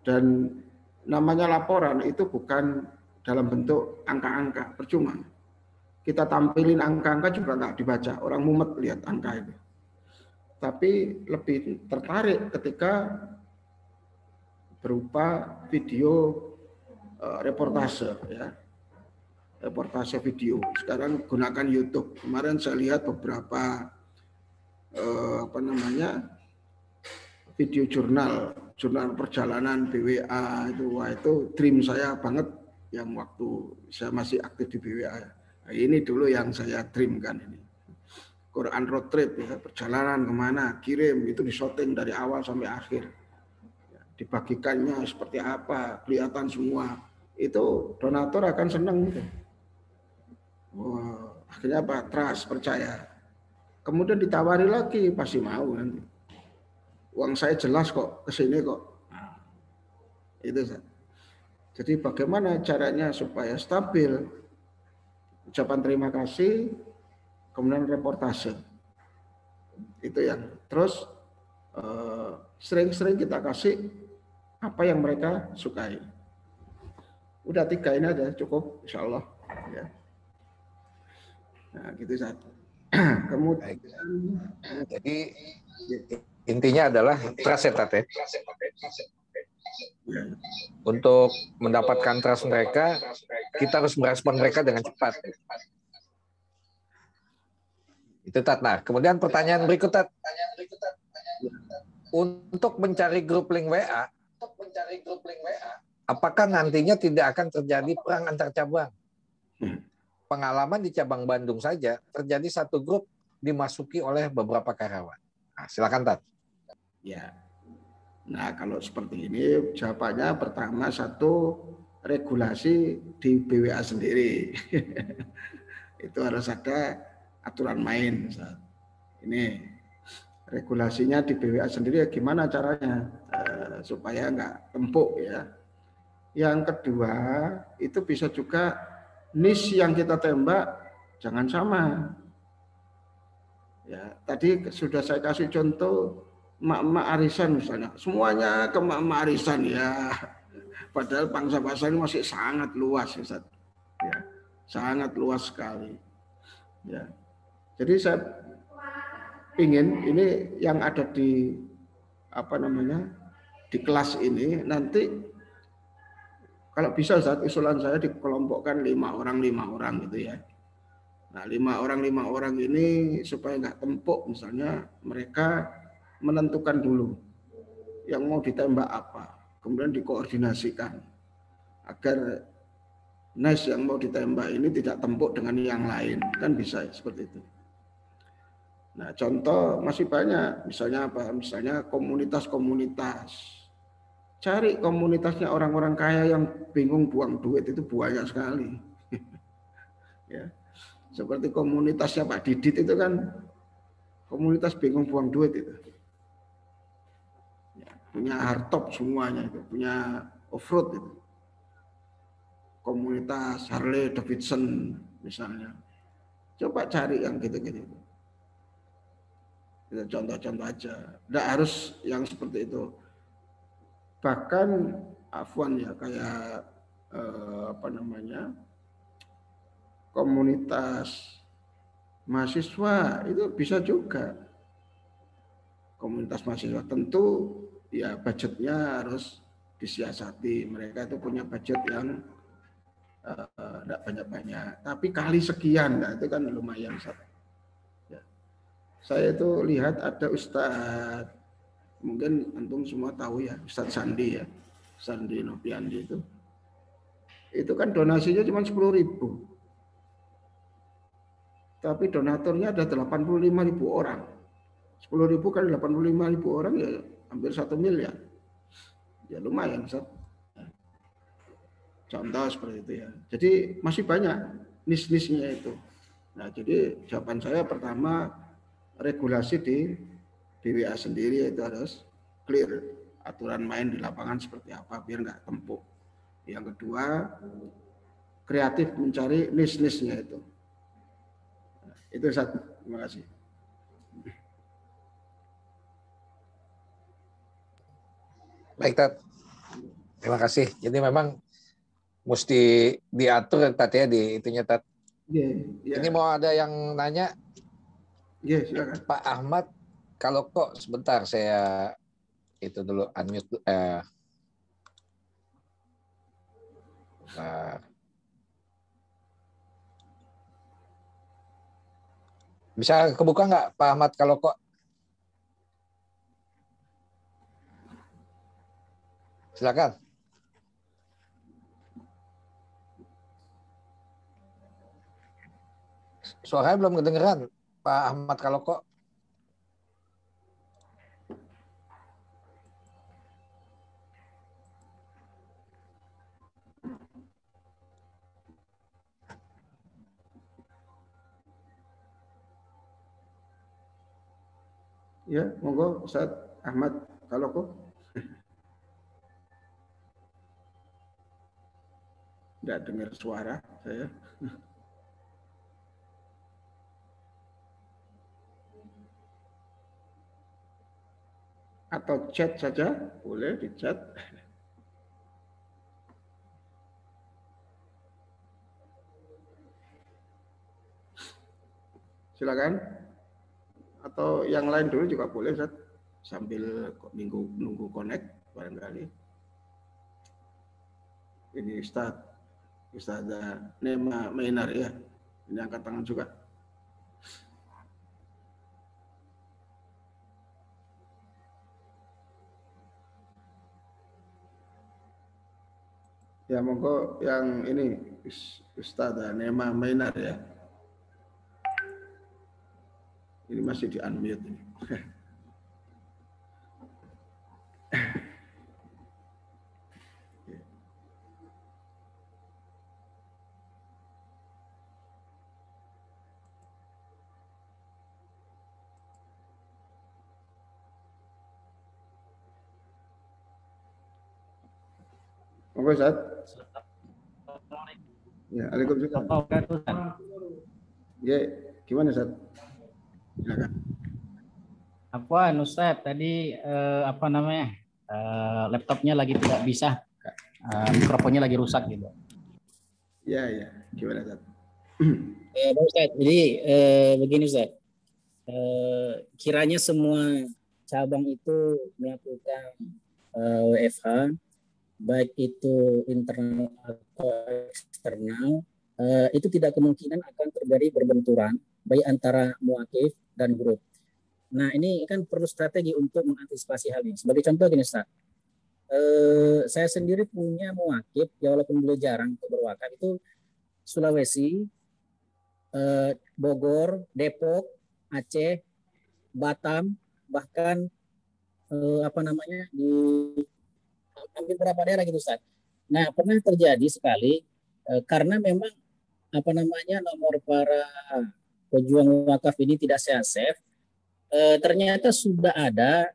Dan namanya laporan itu bukan dalam bentuk angka-angka, percuma. Kita tampilin angka-angka juga nggak dibaca, orang mumet lihat angka itu. Tapi lebih tertarik ketika berupa video reportase ya. Reportase video. Sekarang gunakan YouTube. Kemarin saya lihat beberapa video jurnal perjalanan BWA itu dream saya banget yang waktu saya masih aktif di BWA. Nah, ini dulu yang saya dream kan ini. Quran road trip ya, perjalanan kemana, kirim itu disyuting dari awal sampai akhir. Dibagikannya seperti apa, kelihatan semua. Itu donatur akan senang gitu. Wah, akhirnya apa? Trust, percaya. Kemudian ditawari lagi, pasti mau nanti. Uang saya jelas kok, kesini kok. Nah, itu. Jadi bagaimana caranya supaya stabil? Ucapan terima kasih, kemudian reportase. Itu yang. Terus sering-sering kita kasih apa yang mereka sukai. Udah 3 ini aja cukup, insya Allah. Ya. Nah, gitu Ustaz. Kemudian, jadi intinya adalah trust ya Tat ya. Untuk mendapatkan trust mereka, kita harus merespon mereka dengan cepat. Itu Tat. Nah, kemudian pertanyaan berikut Tat. Untuk mencari grup link WA, apakah nantinya tidak akan terjadi perang antar cabang? Pengalaman di cabang Bandung saja terjadi satu grup dimasuki oleh beberapa karyawan. Nah, silakan Tat. Ya. Nah, kalau seperti ini jawabannya pertama satu regulasi di BWA sendiri. Itu harus ada aturan main. Ini regulasinya di BWA sendiri gimana caranya supaya nggak empuk ya. Yang kedua itu bisa juga niche yang kita tembak jangan sama. Ya, tadi sudah saya kasih contoh mak-mak arisan misalnya, semuanya ke mak-mak arisan ya. Padahal pangsa pasar ini masih sangat luas, Ustaz. Ya, sangat luas sekali. Ya, jadi saya ingin ini yang ada di di kelas ini nanti kalau bisa Ustaz, usulan saya dikelompokkan 5 orang gitu ya. Nah 5 orang ini supaya nggak tempuk misalnya mereka menentukan dulu yang mau ditembak apa, kemudian dikoordinasikan agar nice yang mau ditembak ini tidak tempuk dengan yang lain, kan bisa seperti itu. Nah contoh masih banyak, misalnya apa? Misalnya komunitas-komunitas. Cari komunitasnya orang-orang kaya yang bingung buang duit itu banyak sekali. Ya. Seperti komunitasnya Pak Didit itu kan Komunitas bingung buang duit itu. Ya, punya hardtop semuanya itu, punya off-road itu. Komunitas Harley Davidson misalnya. Coba cari yang gitu-gitu. Itu contoh-contoh aja. Tidak harus yang seperti itu. Bahkan afwan ya kayak apa namanya, komunitas mahasiswa itu bisa juga. Komunitas mahasiswa tentu ya budgetnya harus disiasati. Mereka itu punya budget yang tidak banyak-banyak, tapi kali sekian, nah, itu kan lumayan. Ya. Saya itu lihat ada Ustadz, mungkin antum semua tahu ya, Ustadz Sandi ya, Sandi Nopiandi itu kan donasinya cuma 10.000, tapi donaturnya ada 85.000 orang. 10.000 kali 85.000 orang ya hampir 1 miliar. Ya lumayan, Ustadz. Contoh seperti itu ya. Jadi masih banyak nis-nisnya itu. Nah, jadi jawaban saya pertama, regulasi di BWA sendiri itu harus clear. Aturan main di lapangan seperti apa biar nggak tempuk. Yang kedua, kreatif mencari nis-nisnya itu. Nah, itu satu. Terima kasih. Baik, Tat. Terima kasih. Jadi memang mesti diatur Tat ya di itunya Tat. Ini mau ada yang nanya? Silakan. Pak Ahmad, kalau kok sebentar saya itu dulu unmute. Bisa kebuka nggak Pak Ahmad kalau kok? Silakan. Suaranya belum kedengeran, Pak Ahmad kalau kok. Ya, monggo Ustaz Ahmad kalau kok. Tidak dengar suara saya. Atau chat saja, boleh di chat. Silakan. Atau yang lain dulu juga boleh, Ustaz. Sambil nunggu connect barangkali. Ini Ustaz Nema Mainar ya. Ini angkat tangan juga. Ya monggo yang ini Ustaz Nema Mainar ya. Ini masih di unmute ini. Monggo Ustaz. Ya, Waalaikumsalam. Ya, gimana Ustaz? Silakan. Apa Ustaz tadi laptopnya lagi tidak bisa, mikrofonnya lagi rusak gitu. Ya, gimana Ustaz? Ustaz, jadi begini Ustaz, kiranya semua cabang itu melakukan WFH, baik itu internal atau eksternal, itu tidak kemungkinan akan terjadi berbenturan baik antara muakif dan grup. Nah, ini kan perlu strategi untuk mengantisipasi hal ini. Sebagai contoh gini, Ustaz. Saya sendiri punya muakif, ya walaupun beliau jarang untuk berwakaf, itu Sulawesi, Bogor, Depok, Aceh, Batam, bahkan di hampir beberapa daerah gitu, Ustaz. Nah, pernah terjadi sekali karena memang nomor para pejuang wakaf ini tidak saya save. ternyata sudah ada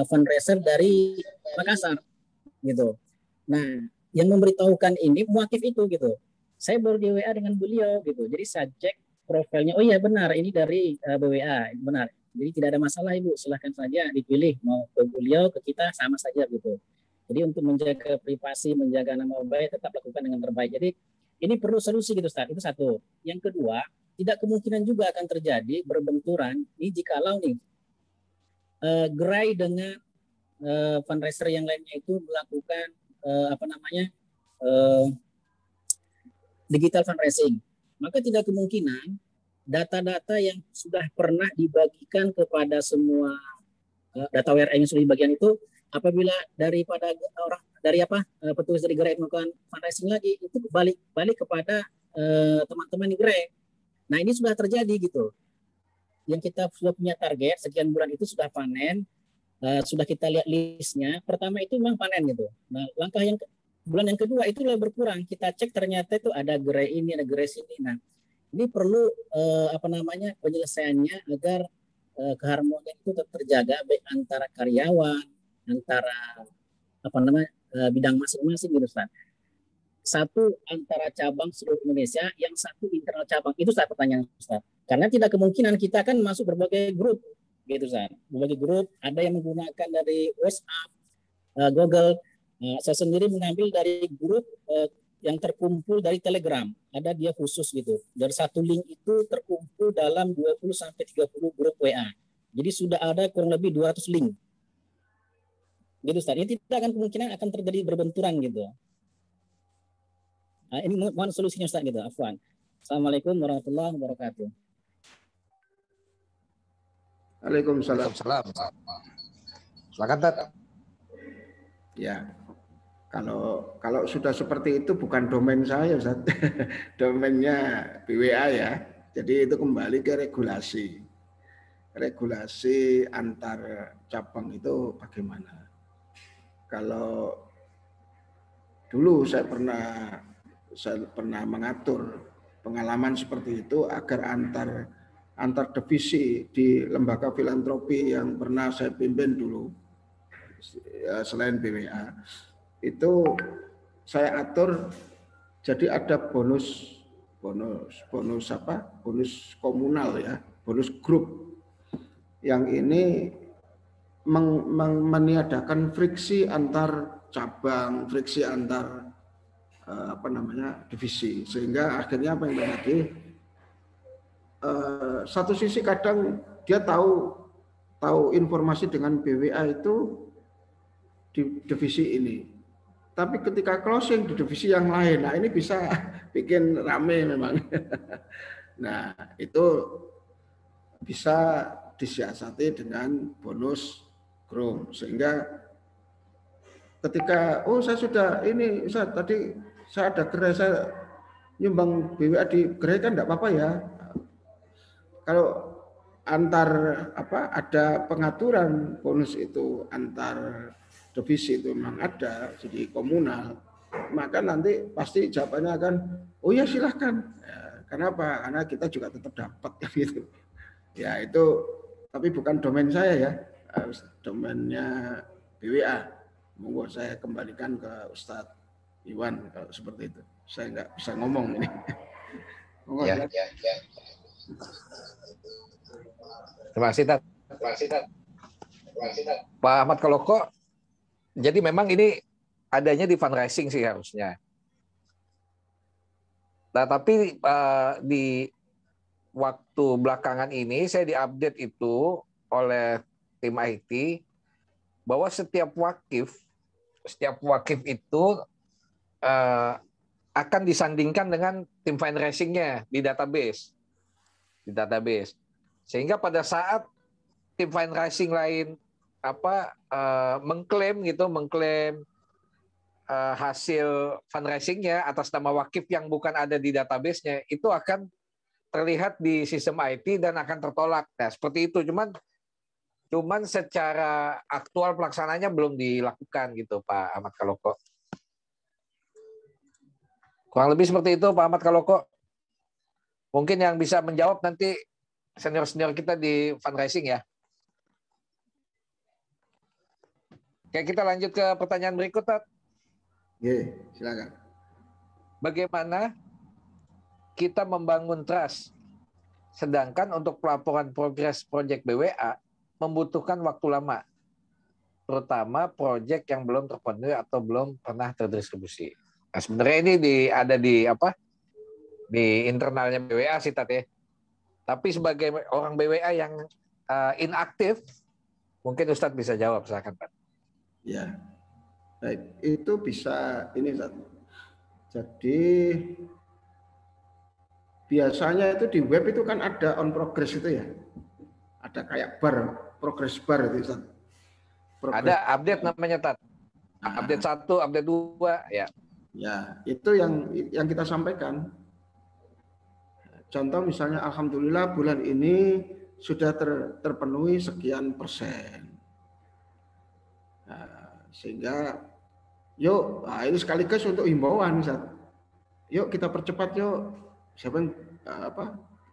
fundraiser dari Makassar gitu. Nah, yang memberitahukan ini muakif itu gitu. Saya baru di WA dengan beliau gitu. Jadi saya cek profilnya. Oh iya benar, ini dari BWA, benar. Jadi tidak ada masalah Ibu, silahkan saja dipilih mau ke beliau ke kita sama saja gitu. Jadi untuk menjaga privasi, menjaga nama baik tetap lakukan dengan terbaik. Jadi ini perlu solusi gitu Ustaz. Itu satu. Yang kedua, tidak kemungkinan juga akan terjadi berbenturan ini jikalau nih gerai dengan fundraiser yang lainnya itu melakukan digital fundraising. Maka tidak kemungkinan data-data yang sudah pernah dibagikan kepada semua data WRN yang sudah dibagikan itu apabila daripada orang dari petugas dari gerai melakukan fundraising lagi itu balik kepada teman-teman di gerai. Nah ini sudah terjadi gitu. Yang kita sudah punya target sekian bulan itu sudah panen, sudah kita lihat listnya. Pertama itu memang panen gitu. Nah langkah yang bulan yang kedua itu berkurang. Kita cek ternyata itu ada gerai ini, ada gerai sini. Nah ini perlu penyelesaiannya agar keharmonian itu tetap terjaga baik antara karyawan, antara bidang masing-masing gitu Ustaz. Satu antara cabang seluruh Indonesia, yang satu internal cabang. Itu Ustaz pertanyaan Ustaz. Karena tidak kemungkinan kita kan masuk berbagai grup gitu Ustaz. Berbagai grup, ada yang menggunakan dari WhatsApp, Google. Saya sendiri mengambil dari grup yang terkumpul dari Telegram. Ada dia khusus gitu. Dari satu link itu terkumpul dalam 20-30 grup WA. Jadi sudah ada kurang lebih 200 link. Gitu Ustaz. Ini tidak akan kemungkinan akan terjadi berbenturan gitu. Nah, ini mohon solusinya Ustaz gitu. Afwan. Assalamualaikum warahmatullahi wabarakatuh. Waalaikumsalam. Silakan Tat. Ya. Kalau sudah seperti itu bukan domain saya Ustaz. Domainnya BWA ya. Jadi itu kembali ke regulasi. Regulasi antar cabang itu bagaimana? Kalau dulu saya pernah mengatur pengalaman seperti itu agar antar divisi di lembaga filantropi yang pernah saya pimpin dulu selain BWA itu saya atur jadi ada bonus komunal ya, bonus grup yang ini meniadakan friksi antar cabang, friksi antar divisi, sehingga akhirnya apa yang terjadi, satu sisi kadang dia tahu informasi dengan BWA itu di divisi ini, tapi ketika closing di divisi yang lain, nah ini bisa bikin rame memang. Nah itu bisa disiasati dengan bonus grup, sehingga ketika saya sudah ini tadi saya ada gerai, saya nyumbang BWA di gerai kan enggak apa-apa ya. Kalau ada pengaturan bonus itu antar divisi itu memang ada, jadi komunal, maka nanti pasti jawabannya akan oh ya silahkan. Ya, kenapa? Karena kita juga tetap dapat gitu. Ya itu, tapi bukan domain saya ya, domainnya BWA. Monggo saya kembalikan ke Ustadz Iwan kalau seperti itu. Saya nggak bisa ngomong ini. Monggo, ya. Terima kasih Tat. Pak Ahmad Kaloko, jadi memang ini adanya di fundraising sih harusnya. Nah tapi di waktu belakangan ini saya diupdate itu oleh tim IT bahwa setiap wakif itu akan disandingkan dengan tim fundraisingnya di database. Sehingga pada saat tim fundraising lain mengklaim hasil fundraisingnya atas nama wakif yang bukan ada di database-nya, itu akan terlihat di sistem IT dan akan tertolak. Nah, seperti itu. Cuman secara aktual pelaksananya belum dilakukan gitu, Pak Ahmad Kaloko. Kurang lebih seperti itu, Pak Ahmad Kaloko. Mungkin yang bisa menjawab nanti senior-senior kita di fundraising ya. Oke, kita lanjut ke pertanyaan berikut, Tat. Oke, silakan. Bagaimana kita membangun trust, sedangkan untuk pelaporan progres proyek BWA membutuhkan waktu lama, terutama proyek yang belum terpenuhi atau belum pernah terdistribusi. Nah, sebenarnya ini ada di internalnya BWA sih, Tat ya. Tapi sebagai orang BWA yang inaktif, mungkin Ustadz bisa jawab, silakan, Pak. Ya, baik. Itu bisa ini, Ustaz. Jadi biasanya itu di web itu kan ada on progress itu ya, ada kayak bar, progress bar itu, Ustaz. Ada update namanya, Tat. Update 1, update 2, ya. Ya, itu yang kita sampaikan. Contoh misalnya, alhamdulillah bulan ini sudah terpenuhi sekian persen. Nah, sehingga yuk, ini sekaligus untuk himbauan, Ustaz. Yuk kita percepat yuk. Siapa yang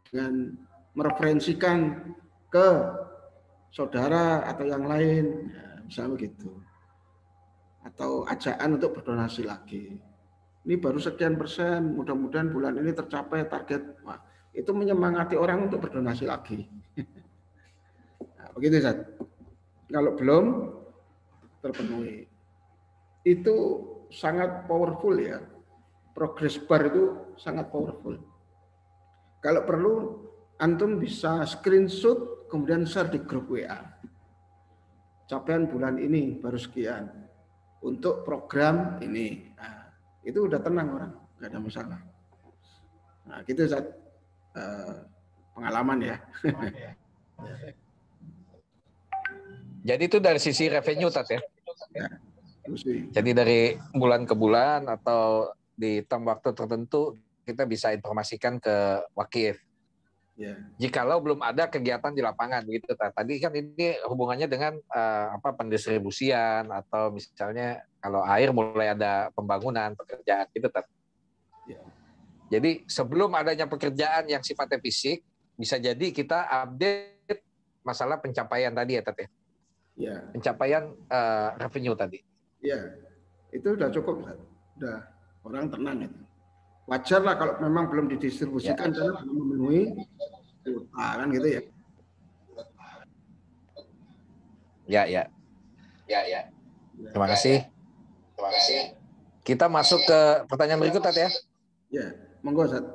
dengan mereferensikan ke saudara atau yang lain, ya, misalnya begitu. Atau ajakan untuk berdonasi lagi. Ini baru sekian persen, mudah-mudahan bulan ini tercapai target. Wah, itu menyemangati orang untuk berdonasi lagi. Nah, begitu, Ustaz. Kalau belum terpenuhi, itu sangat powerful ya. Progress bar itu sangat powerful. Kalau perlu, antum bisa screenshot kemudian share di grup WA. Capaian bulan ini baru sekian untuk program ini. Nah, itu udah tenang orang, nggak ada masalah. Nah, gitu Ustaz. Pengalaman ya. Jadi itu dari sisi revenue, Tat ya. Ya. Jadi dari bulan ke bulan atau di waktu tertentu kita bisa informasikan ke wakif. Ya. Jikalau belum ada kegiatan di lapangan gitu, tadi kan ini hubungannya dengan pendistribusian atau misalnya kalau air mulai ada pembangunan pekerjaan gitu, Ya. Jadi sebelum adanya pekerjaan yang sifatnya fisik, bisa jadi kita update masalah pencapaian tadi ya, Tat ya. Ya. Pencapaian revenue tadi. Ya, itu udah cukup, udah orang tenang itu. Wajar lah kalau memang belum didistribusikan karena belum memenuhi kuota kan gitu ya. Ya. Terima kasih. Kita masuk ke pertanyaan berikut, Tat ya. Ya, monggo, Ustaz.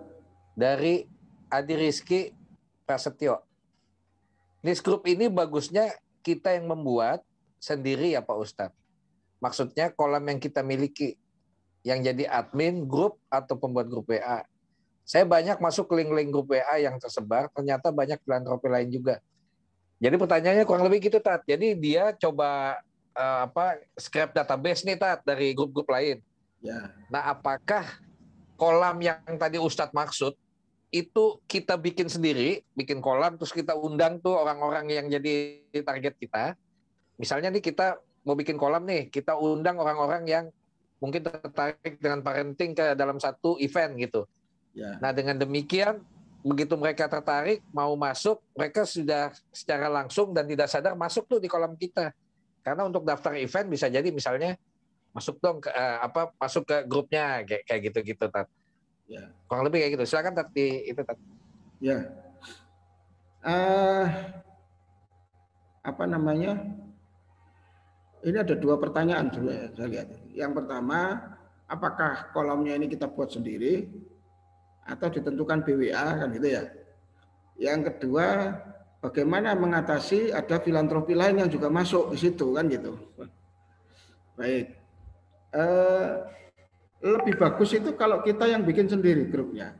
Dari Adi Rizky Prasetyo. List group ini bagusnya kita yang membuat sendiri ya Pak Ustadz. Maksudnya kolam yang kita miliki, yang jadi admin grup atau pembuat grup WA. Saya banyak masuk ke link-link grup WA yang tersebar, ternyata banyak filantropi lain juga. Jadi pertanyaannya kurang lebih gitu, Tat. Jadi dia coba scrap database nih, Tat, dari grup-grup lain. Ya. Nah, apakah kolam yang tadi Ustadz maksud itu kita bikin sendiri, bikin kolam, terus kita undang tuh orang-orang yang jadi target kita. Misalnya nih kita mau bikin kolam nih, kita undang orang-orang yang mungkin tertarik dengan parenting ke dalam satu event gitu. Ya. Nah dengan demikian, begitu mereka tertarik, mau masuk, mereka sudah secara langsung dan tidak sadar masuk tuh di kolam kita. Karena untuk daftar event bisa jadi misalnya masuk dong ke masuk ke grupnya kayak gitu-gitu, Tat. Ya. Kurang lebih kayak gitu. Silakan Tat itu, Tat. Ya. Ini ada dua pertanyaan sebenarnya saya lihat. Yang pertama, apakah kolomnya ini kita buat sendiri atau ditentukan BWA kan gitu ya. Yang kedua, bagaimana mengatasi ada filantropi lain yang juga masuk di situ kan gitu. Baik. Lebih bagus itu kalau kita yang bikin sendiri grupnya.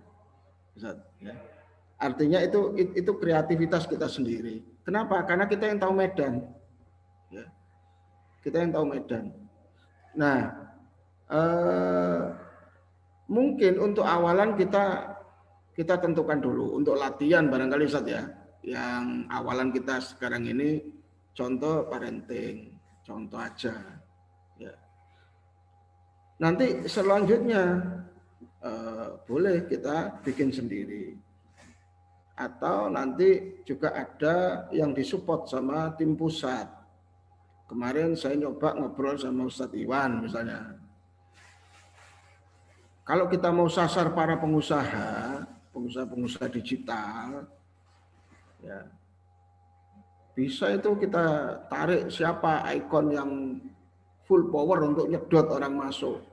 Artinya itu kreativitas kita sendiri. Kenapa? Karena kita yang tahu medan. Ya. Kita yang tahu medan. Nah, mungkin untuk awalan kita tentukan dulu untuk latihan barangkali Ustaz ya. Yang awalan kita sekarang ini contoh parenting, contoh aja. Ya. Nanti selanjutnya boleh kita bikin sendiri. atau nanti juga ada yang disupport sama tim pusat. Kemarin saya nyoba ngobrol sama Ustadz Iwan misalnya. Kalau kita mau sasar para pengusaha digital, ya bisa itu kita tarik siapa ikon yang full power untuk nyedot orang masuk.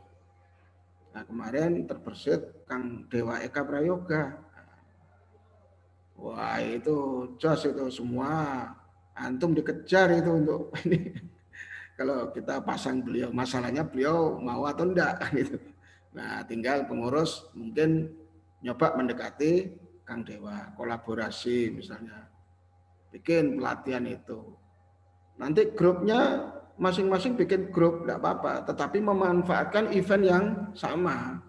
Nah kemarin terbersit Kang Dewa Eka Prayoga. Wah itu jos itu semua antum dikejar itu untuk ini. Kalau kita pasang beliau, masalahnya beliau mau atau enggak gitu. Nah, tinggal pengurus mungkin nyoba mendekati Kang Dewa, kolaborasi misalnya. Bikin pelatihan itu. Nanti grupnya masing-masing bikin grup, enggak apa-apa, tetapi memanfaatkan event yang sama.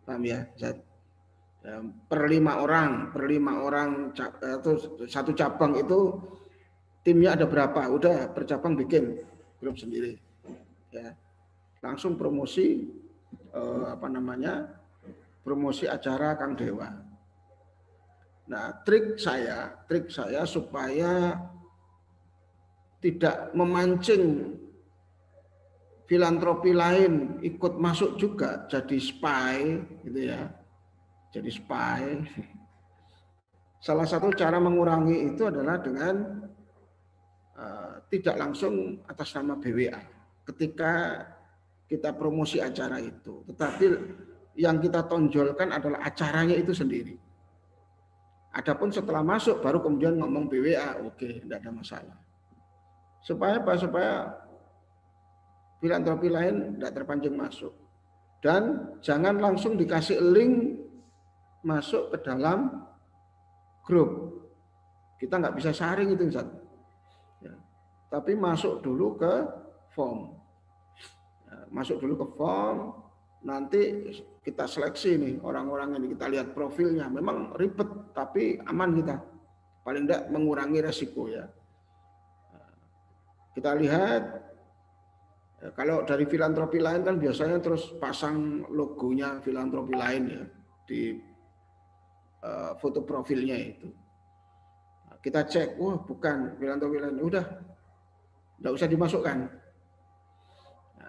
Paham ya? Per 5 orang atau satu cabang itu timnya ada berapa? Udah per cabang bikin grup sendiri. Ya. Langsung promosi promosi acara Kang Dewa. Nah, trik saya supaya tidak memancing filantropi lain ikut masuk juga jadi spy gitu ya. Jadi spy. Salah satu cara mengurangi itu adalah dengan tidak langsung atas nama BWA ketika kita promosi acara itu. Tetapi yang kita tonjolkan adalah acaranya itu sendiri. Adapun setelah masuk baru kemudian ngomong BWA, oke, tidak ada masalah. Supaya apa? Supaya filantropi lain tidak terpancing masuk. Dan jangan langsung dikasih link masuk ke dalam grup. Kita nggak bisa saring itu, Ustaz. Ya. Tapi masuk dulu ke form. Masuk dulu ke form, nanti kita seleksi nih orang-orang ini, kita lihat profilnya. Memang ribet, tapi aman kita. Paling tidak mengurangi resiko ya. Kita lihat, kalau dari filantropi lain kan biasanya terus pasang logonya filantropi lain ya di foto profilnya itu. Kita cek, wah bukan filantropi lain, udah, nggak usah dimasukkan.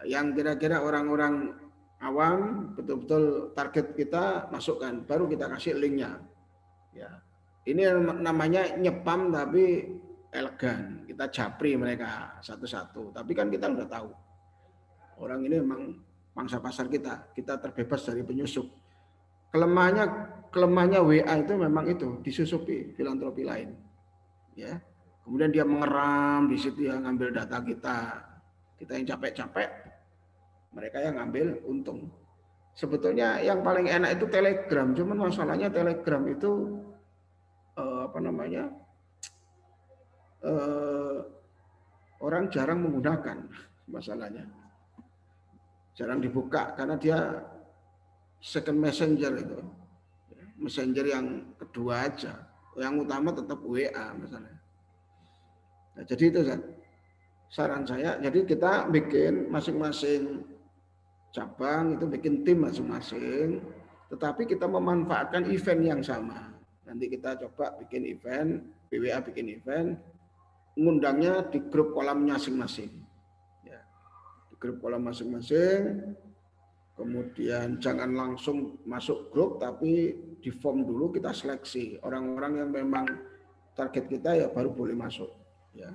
Yang kira-kira orang-orang awam betul-betul target kita masukkan, baru kita kasih linknya. Ya, ini namanya nyepam tapi elegan. Kita japri mereka satu-satu. Tapi kan kita udah tahu orang ini memang pangsa pasar kita. Kita terbebas dari penyusup. Kelemahannya WA itu memang itu disusupi filantropi lain. Ya, kemudian dia mengeram di situ ya, ngambil data kita yang capek-capek, mereka yang ngambil untung. Sebetulnya yang paling enak itu Telegram, cuman masalahnya Telegram itu orang jarang menggunakan, masalahnya jarang dibuka karena dia second messenger itu, messenger yang kedua aja, yang utama tetap WA misalnya. Nah, jadi itu saran saya, jadi kita bikin masing-masing cabang itu bikin tim masing-masing, tetapi kita memanfaatkan event yang sama. Nanti kita coba bikin event, BWA bikin event, ngundangnya di grup kolam masing-masing. Ya, di grup kolam masing-masing, kemudian jangan langsung masuk grup, tapi di form dulu kita seleksi orang-orang yang memang target kita ya baru boleh masuk. Ya.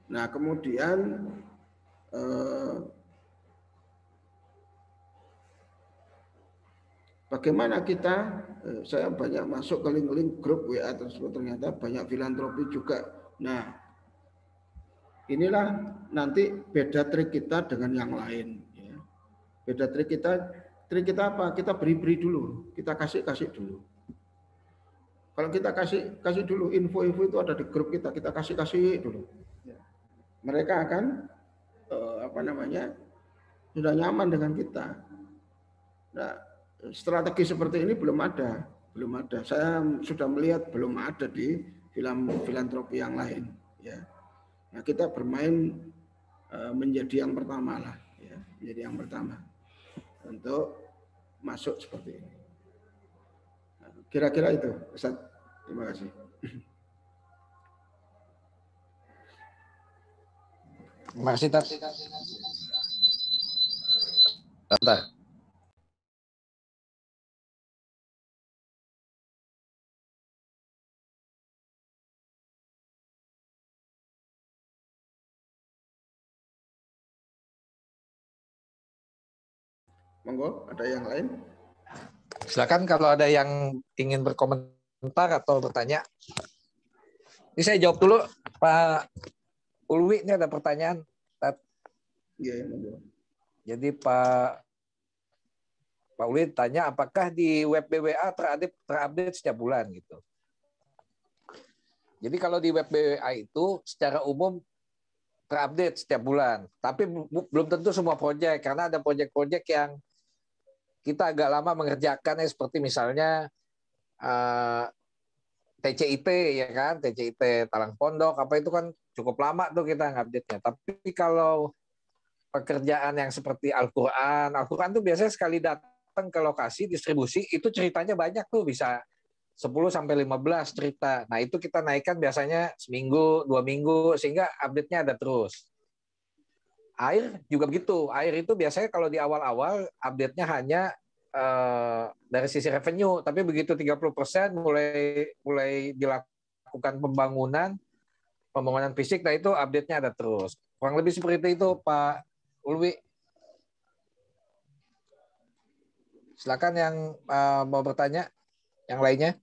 Nah kemudian bagaimana kita, saya banyak masuk ke link-link grup WA tersebut, ternyata banyak filantropi juga. Nah inilah nanti beda trik kita dengan yang lain. Ya. Beda trik kita apa? Kita beri dulu, kita kasih dulu. Kalau kita kasih dulu info-info itu ada di grup kita kasih dulu. Mereka akan sudah nyaman dengan kita. Nah, strategi seperti ini belum ada. Saya sudah melihat belum ada di filantropi yang lain. Ya, nah, kita bermain menjadi yang pertama lah, ya, menjadi yang pertama untuk masuk seperti ini. Nah, Kira-kira itu, Ustaz. Terima kasih. Terima kasih, Tat. Tata. Monggo, ada yang lain? Silakan kalau ada yang ingin berkomentar atau bertanya. Ini saya jawab dulu, Pak Ulwi. Ini ada pertanyaan. Iya, monggo. Jadi Pak Ulwi tanya, apakah di web BWA terupdate setiap bulan gitu. Jadi kalau di web BWA itu secara umum terupdate setiap bulan. Tapi belum tentu semua proyek, karena ada proyek-proyek yang kita agak lama mengerjakannya, seperti misalnya TCIT, ya kan, TCIT Talang Pondok, apa itu kan cukup lama tuh kita ngupdate-nya. Tapi kalau pekerjaan yang seperti Al-Quran tuh biasanya sekali datang ke lokasi distribusi, itu ceritanya banyak tuh, bisa 10-15 cerita. Nah itu kita naikkan biasanya seminggu, 2 minggu, sehingga update-nya ada terus. Air juga begitu. Air itu biasanya kalau di awal-awal update-nya hanya dari sisi revenue, tapi begitu 30% mulai dilakukan pembangunan fisik, nah itu update-nya ada terus. Kurang lebih seperti itu, Pak Ulwi. Silakan yang mau bertanya, yang lainnya.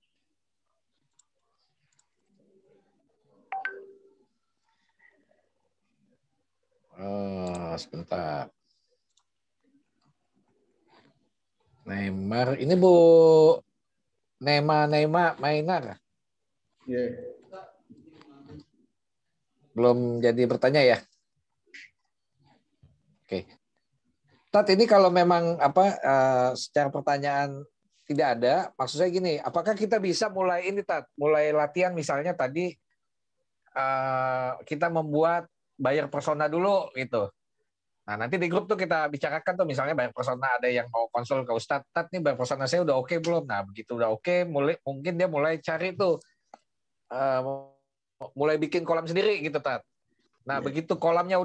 Sebentar. Neymar, ini Bu Nema Mainar. Yeah. Belum jadi bertanya ya? Oke. Tat, ini kalau memang secara pertanyaan tidak ada, maksud saya gini, apakah kita bisa mulai ini, Tat, mulai latihan misalnya tadi kita membuat buyer persona dulu gitu. Nah, nanti di grup tuh kita bicarakan tuh, misalnya buyer persona, ada yang mau konsul ke Ustadz, Tat, nih buyer persona saya udah oke belum? Nah, begitu udah oke, mungkin dia mulai cari tuh, mulai bikin kolam sendiri gitu, Tat. Nah, begitu kolamnya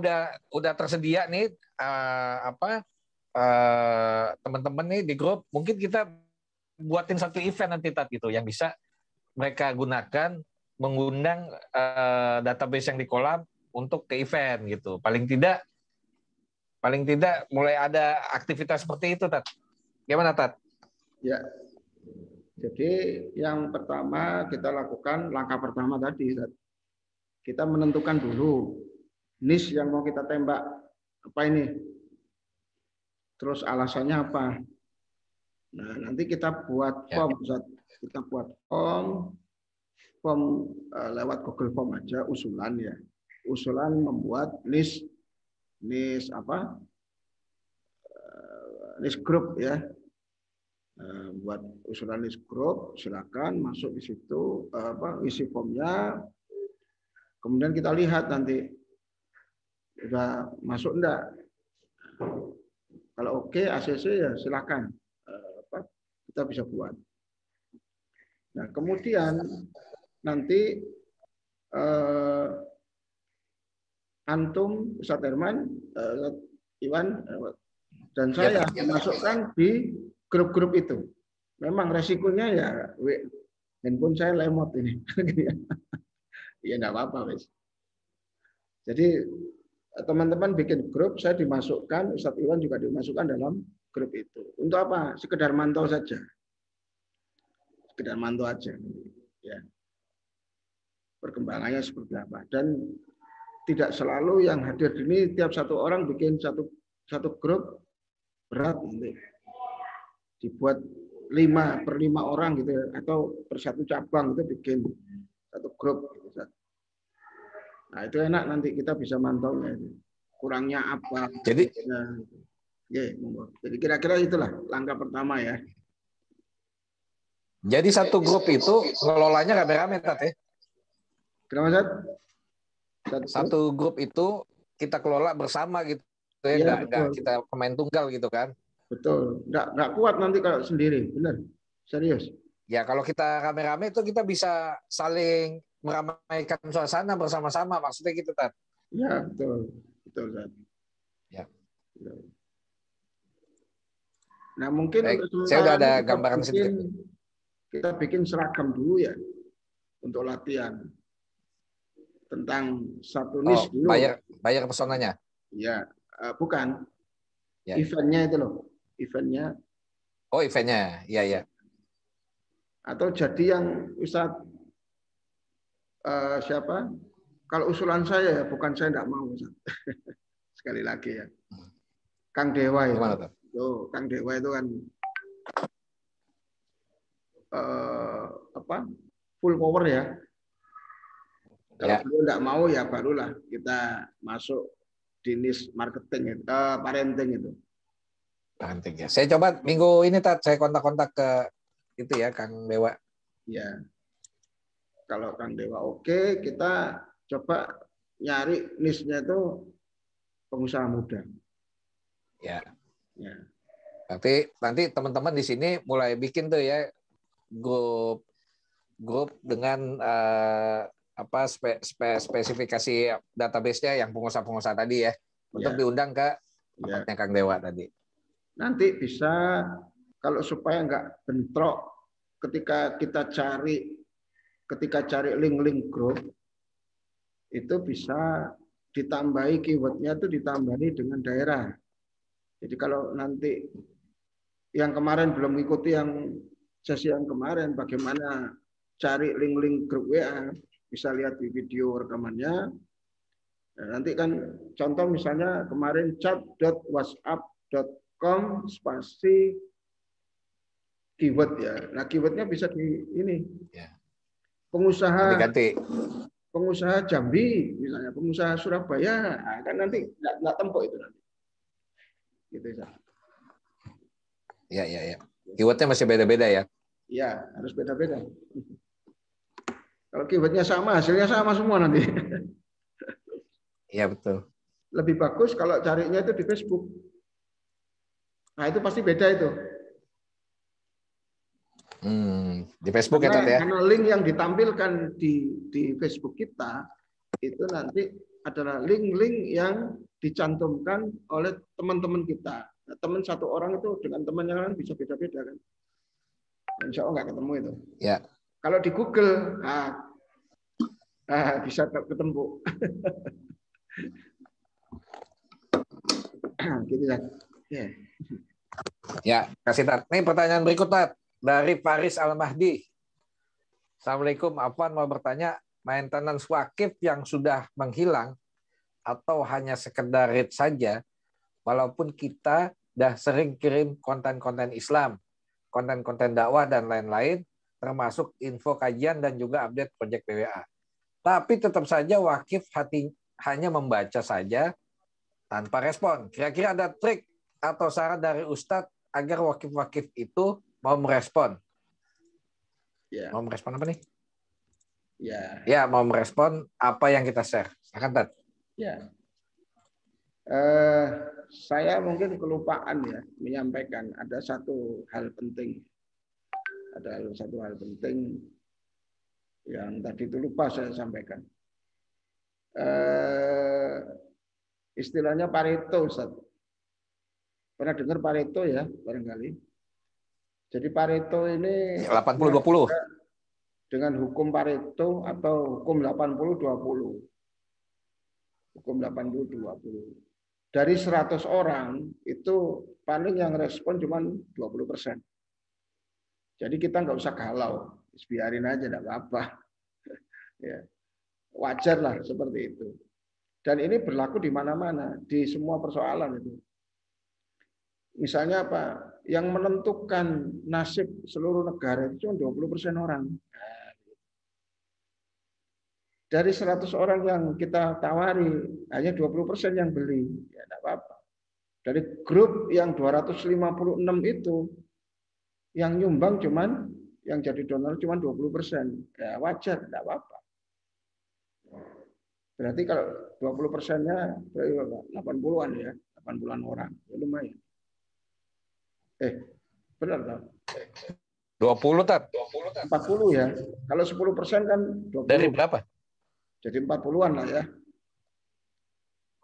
udah tersedia nih, teman-teman nih di grup, mungkin kita buatin satu event nanti, Tat, gitu, yang bisa mereka gunakan, mengundang database yang di kolam untuk ke event gitu. Paling tidak mulai ada aktivitas seperti itu, Tat. Gimana, Tat? Ya. Jadi yang pertama kita lakukan, langkah pertama tadi, Tat. Kita menentukan dulu niche yang mau kita tembak. Apa ini? Terus alasannya apa? Nah, nanti kita buat form, Tat. Kita buat form lewat Google Form aja, usulan ya. Usulan membuat list grup ya. Buat usulan list grup, silakan masuk di situ, isi formnya, kemudian kita lihat nanti udah masuk enggak. Kalau oke ACC ya silakan, kita bisa buat. Nah kemudian nanti antum, Ustadz Herman, Iwan, dan saya masukkan di grup-grup itu. Memang resikonya ya, handphone saya lemot ini. Ya enggak apa-apa, wes. Jadi teman-teman bikin grup, saya dimasukkan, Ustadz Iwan juga dimasukkan dalam grup itu. Untuk apa? Sekedar mantau saja. Sekedar mantau aja. Ya. Perkembangannya seperti apa. Dan tidak selalu yang hadir ini tiap satu orang bikin satu grup, berat nanti. Dibuat 5 per 5 orang gitu ya, atau per satu cabang itu bikin satu grup gitu. Nah itu enak, nanti kita bisa mantau ya, kurangnya apa. Jadi jadi kira-kira itulah langkah pertama ya. Jadi satu grup itu ngelolanya rame-rame, Tat, ya? Kenapa, Tat? Satu grup itu kita kelola bersama gitu ya, enggak kita pemain tunggal gitu kan. Betul, enggak kuat nanti kalau sendiri, benar, serius. Ya kalau kita rame-rame itu kita bisa saling meramaikan suasana bersama-sama, maksudnya gitu, Tat. Ya, betul. Betul, Ustaz. Ya. Nah, mungkin Baik, untuk saya udah sementara ada ini gambaran sedikit. kita bikin seragam dulu ya untuk latihan tentang satu Oh, niche dulu. bayar pesonanya. Ya, bukan Ya. eventnya itu loh, eventnya. Oh, eventnya, iya ya. Atau jadi yang Ustadz siapa? Kalau usulan saya ya bukan saya tidak mau, Ustadz. Sekali lagi ya, Kang Dewa itu. Gimana tuh? Tuh, Kang Dewa itu kan full power ya. Kalau Ya. beliau tidak mau ya barulah kita masuk di niche marketing, parenting itu. Parenting ya. Saya coba minggu ini, Tat, saya kontak-kontak ke itu ya, Kang Dewa. Ya, kalau Kang Dewa oke, kita coba nyari niche-nya itu pengusaha muda. Ya. Ya. Berarti nanti teman-teman di sini mulai bikin tuh ya grup dengan spesifikasi database-nya yang pengusaha-pengusaha tadi ya, untuk diundang ke tempatnya Kang Dewa tadi. Nanti bisa, kalau supaya nggak bentrok ketika cari link-link grup, itu bisa ditambahi keywordnya itu ditambahi dengan daerah. Jadi kalau nanti yang kemarin belum mengikuti yang sesi yang kemarin, bagaimana cari link-link grup WA, bisa lihat di video rekamannya. Nah, nanti kan contoh misalnya kemarin chat.whatsapp.com spasi keyword ya. Nah, keywordnya bisa di ini. Ya. Pengusaha Jambi misalnya, pengusaha Surabaya, nah, kan nanti nggak tempo itu nanti. Gitu ya. Ya. Keywordnya masih beda-beda ya? Iya, harus beda-beda. Kalau keywordnya sama, hasilnya sama semua nanti. Iya, betul. Lebih bagus kalau carinya itu di Facebook. Nah, itu pasti beda itu. Di Facebook ya, Tat ya? Karena link yang ditampilkan di Facebook kita, itu nanti adalah link-link yang dicantumkan oleh teman-teman kita. Nah, teman satu orang itu dengan teman yang lain bisa beda-beda kan. Insya Allah nggak ketemu itu. Ya. Kalau di Google, bisa ketemu. Gitu kan. Ya, kasih Tat. Nih pertanyaan berikut, Tat, dari Faris Al-Mahdi. Assalamualaikum, Afwan mau bertanya, maintenance wakif yang sudah menghilang atau hanya sekedar read saja, walaupun kita dah sering kirim konten-konten Islam, konten-konten dakwah dan lain-lain, termasuk info kajian dan juga update proyek PWA. Tapi tetap saja wakif hanya membaca saja tanpa respon. Kira-kira ada trik atau saran dari Ustadz agar wakif-wakif itu mau merespon? Ya. Mau merespon apa nih? Ya, mau merespon apa yang kita share. Silakan, Tat. Ya. Saya mungkin kelupaan ya menyampaikan ada satu hal penting. Ada satu hal penting yang tadi itu lupa saya sampaikan. Istilahnya Pareto, Ustaz. Pernah dengar Pareto ya, barangkali. Jadi Pareto ini 80-20. Dengan hukum Pareto atau hukum 80-20. Hukum 80-20. Dari 100 orang itu paling yang respon cuma 20%. Jadi kita nggak usah galau, biarin aja, nggak apa-apa. Ya, wajar lah seperti itu. Dan ini berlaku di mana-mana, di semua persoalan itu. Misalnya apa? Yang menentukan nasib seluruh negara itu cuma 20% orang. Dari 100 orang yang kita tawari, hanya 20% yang beli. Ya, tidak apa-apa. Dari grup yang 256 itu, yang nyumbang cuman, yang jadi donor cuma 20%. Ya wajar, tidak apa-apa. Berarti kalau 20%-nya 80-an ya, 80-an orang. Ya lumayan. Benar tak? 20, Tat. 40 ya. Kalau 10% kan 20. Dari berapa? Jadi 40-an lah ya.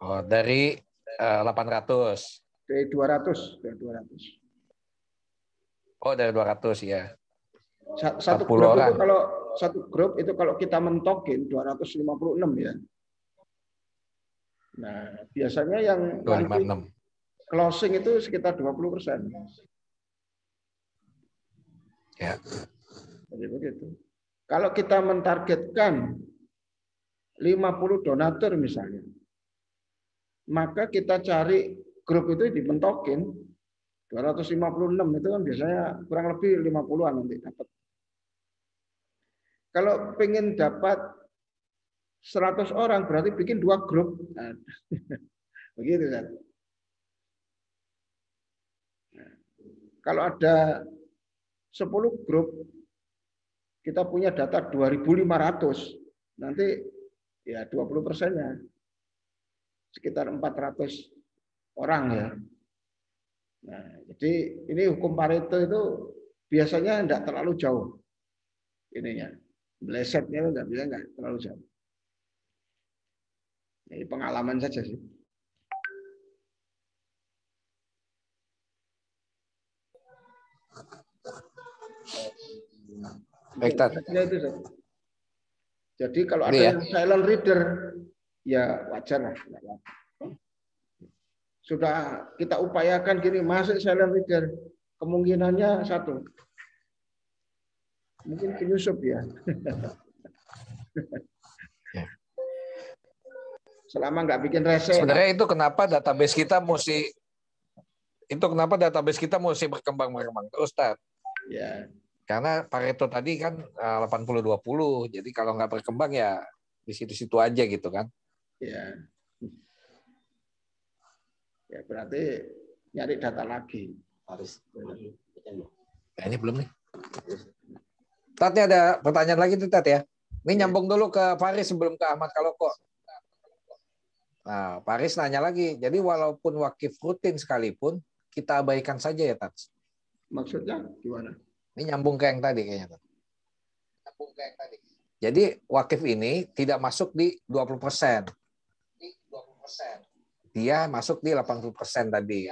Oh, dari 800. Dari 200. Dari 200. Oh, dari 200 ya. Satu 40 grup orang. itu kalau satu grup itu kalau kita mentokin 256 ya. Nah, biasanya yang nanti 256. closing itu sekitar 20%. Ya. Jadi begitu. Kalau kita mentargetkan 50 donatur misalnya, maka kita cari grup itu dimentokin 256 itu kan biasanya kurang lebih 50-an nanti dapat. Kalau pengen dapat 100 orang berarti bikin 2 grup. Nah, begitu kan. Nah, kalau ada 10 grup, kita punya data 2.500, nanti ya 20%-nya sekitar 400 orang ya. Nah, jadi ini hukum Pareto itu biasanya tidak terlalu jauh ininya, melesetnya nggak terlalu jauh. Ini pengalaman saja sih. Baik, Tat. Itu, jadi kalau ada Ini ya. yang silent reader, ya wajar lah. Sudah kita upayakan gini, masuk silent reader, kemungkinannya 1. Mungkin penyusup ya. Selama nggak bikin rese. Sebenarnya itu kenapa database kita berkembang terus, Tat. Ya. Karena Pareto tadi kan 80-20, jadi kalau nggak berkembang ya di situ-situ aja gitu kan. Ya. Ya berarti nyari data lagi. Nah, ini belum nih. Tat, ada pertanyaan lagi tuh, Tat ya. Ini nyambung dulu ke Faris sebelum ke Ahmad Kaloko. Nah, Faris nanya lagi. Jadi walaupun wakif rutin sekalipun, kita abaikan saja ya, Tat. Maksudnya gimana? Ini nyambung ke yang tadi kayaknya. Jadi wakif ini tidak masuk di 20%. Dia masuk di 80% tadi.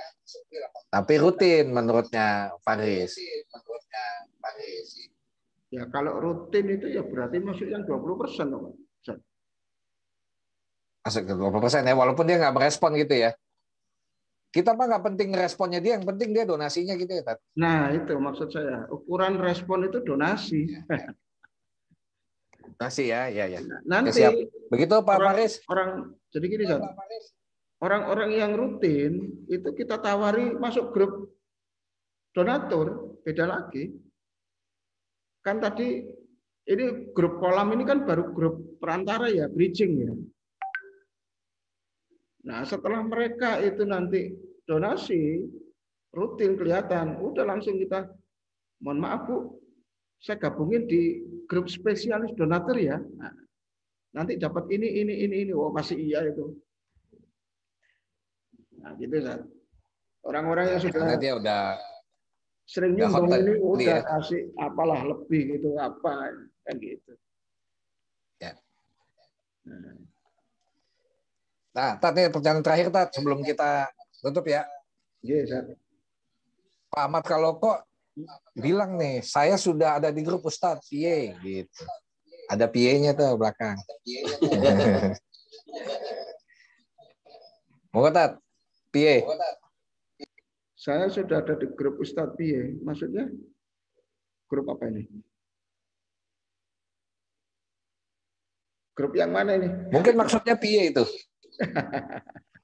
Tapi rutin menurutnya Faris. Ya kalau rutin itu ya berarti masuk yang 20%. Masuk ke 20% ya, walaupun dia nggak merespon gitu ya. Kita mah nggak penting responnya dia, yang penting dia donasinya gitu ya, Tat. Nah itu maksud saya, ukuran respon itu donasi. Donasi ya. Nanti ya, siap. Begitu Pak Faris. Jadi gini, orang-orang yang rutin itu kita tawari masuk grup donatur, beda lagi. Kan tadi ini grup kolam ini kan baru grup perantara ya, bridging ya. Nah, setelah mereka itu nanti donasi rutin kelihatan, udah langsung kita, mohon maaf Bu, saya gabungin di grup spesialis donatur ya. Nah, nanti dapat ini. Oh, masih iya itu. Nah, gitu kan. Orang-orang yang sudah dia udah sering nyumbang ini udah ya. kasih apalah lebih gitu, apa kan gitu. Ya. Nah, Tat, nih pertanyaan terakhir, Tat, sebelum kita tutup ya. Yes, Pak Ahmad Kaloko bilang nih, saya sudah ada di grup Ustadz, PA gitu. Ada PA-nya tuh belakang. Mau Tat? PA. Saya sudah ada di grup Ustadz PA. Maksudnya grup apa ini? Grup yang mana ini? Mungkin maksudnya PA itu.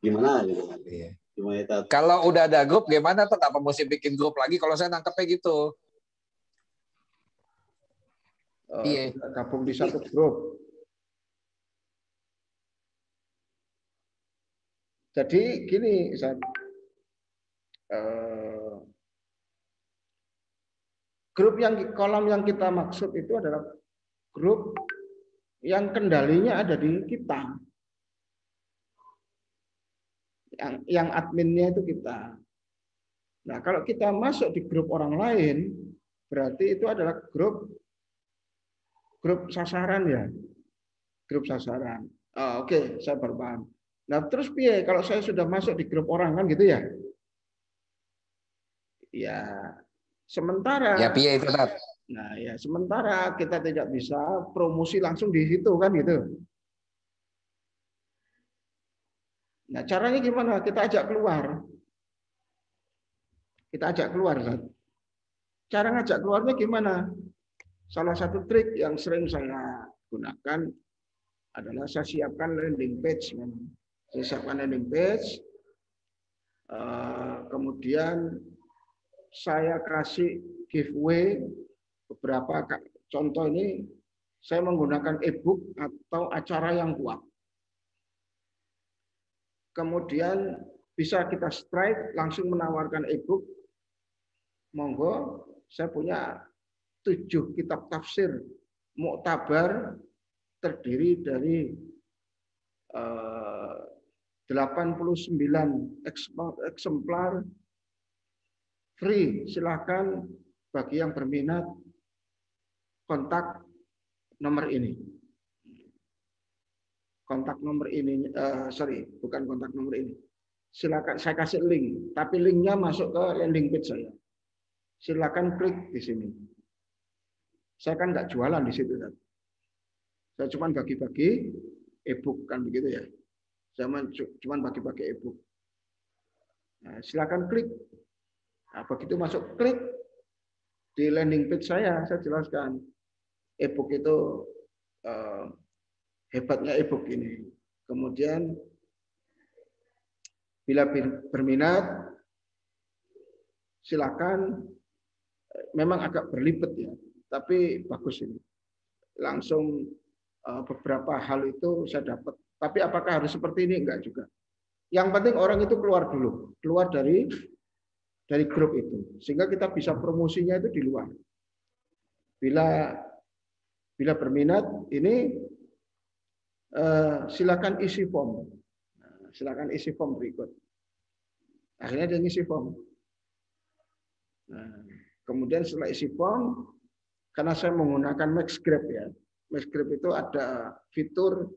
Gimana gitu? Iya. Gimana, kalau udah ada grup, gimana Tat? Apa mesti bikin grup lagi? Kalau saya nangkepnya gitu. Gabung di satu grup. Jadi gini, grup kolom yang kita maksud itu adalah grup yang kendalinya ada di kita. Yang adminnya itu kita. Nah, kalau kita masuk di grup orang lain, berarti itu adalah grup sasaran ya. Grup sasaran. Oh, oke, saya baru paham. Nah, terus piye kalau saya sudah masuk di grup orang kan gitu ya? Ya, sementara. Ya piye itu, Tat? Nah, ya sementara kita tidak bisa promosi langsung di situ kan gitu. Nah, caranya gimana? Kita ajak keluar. Kita ajak keluar, kan? Cara ngajak keluarnya gimana? Salah satu trik yang sering saya gunakan adalah saya siapkan landing page. Saya siapkan landing page, kemudian saya kasih giveaway beberapa contoh ini. Saya menggunakan e-book atau acara yang kuat. Kemudian bisa kita strike langsung menawarkan e-book. Monggo, saya punya 7 kitab tafsir muktabar terdiri dari 89 eksemplar free. Silakan bagi yang berminat kontak nomor ini. Kontak nomor ini, bukan kontak nomor ini. Silakan saya kasih link, tapi linknya masuk ke landing page saya. Silakan klik di sini. Saya kan nggak jualan di situ, kan? Saya cuma bagi-bagi e-book kan begitu ya. Saya cuma bagi-bagi e-book. Nah, silakan klik. Nah, begitu masuk klik di landing page saya jelaskan e-book itu hebatnya e-book ini. Kemudian bila berminat silakan. Memang agak berlipat ya, tapi bagus ini. Langsung beberapa hal itu saya dapat. Tapi apakah harus seperti ini? Enggak juga. Yang penting orang itu keluar dulu, keluar dari grup itu, sehingga kita bisa promosinya itu di luar. Bila berminat, ini silakan isi form. Silakan isi form berikut. Akhirnya dia ngisi form. Nah, kemudian setelah isi form, karena saya menggunakan Maxgrab ya, Maxgrab itu ada fitur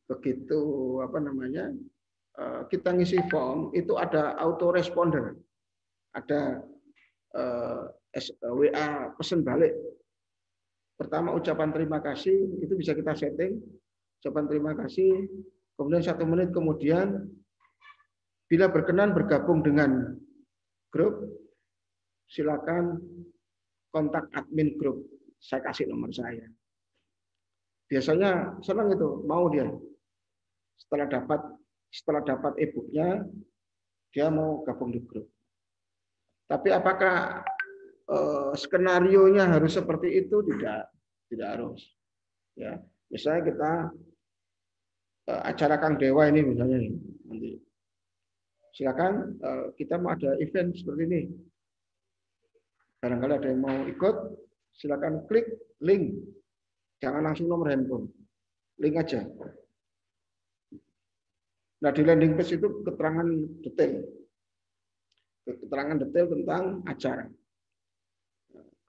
begitu apa namanya, kita ngisi form itu ada autoresponder, ada WA pesan balik. Pertama ucapan terima kasih itu bisa kita setting, ucapan terima kasih. Kemudian 1 menit kemudian, bila berkenan bergabung dengan grup, silakan kontak admin grup. Saya kasih nomor saya. Biasanya senang itu, mau dia. Setelah dapat e-booknya, dia mau gabung di grup. Tapi apakah skenarionya harus seperti itu? Tidak harus. Ya, misalnya kita acara Kang Dewa ini misalnya nanti. Silakan kita mau ada event seperti ini. Barangkali ada yang mau ikut, silakan klik link. Jangan langsung nomor handphone. Link aja. Nah, di landing page itu keterangan detail. Keterangan detail tentang acara.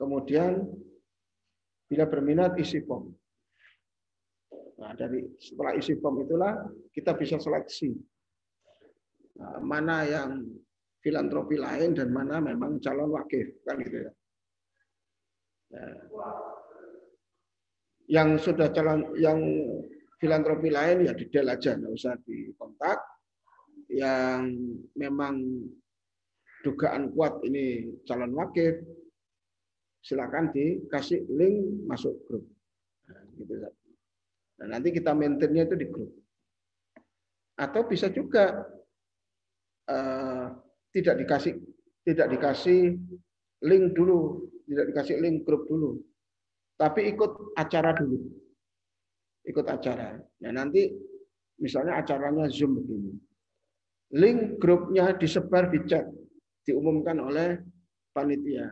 Kemudian bila berminat isi form. Nah, setelah isi form itulah kita bisa seleksi mana yang filantropi lain dan mana memang calon wakif kan gitu ya. Nah, yang sudah yang filantropi lain ya di del aja, nggak usah dikontak. Yang memang dugaan kuat ini calon wakif, silakan dikasih link masuk grup. Nah, gitu. Nah, nanti kita maintainnya itu di grup. Atau bisa juga tidak dikasih link dulu, tidak dikasih link grup dulu, tapi ikut acara dulu, ikut acara. Nah, nanti misalnya acaranya Zoom begini, link grupnya disebar di chat, diumumkan oleh panitia.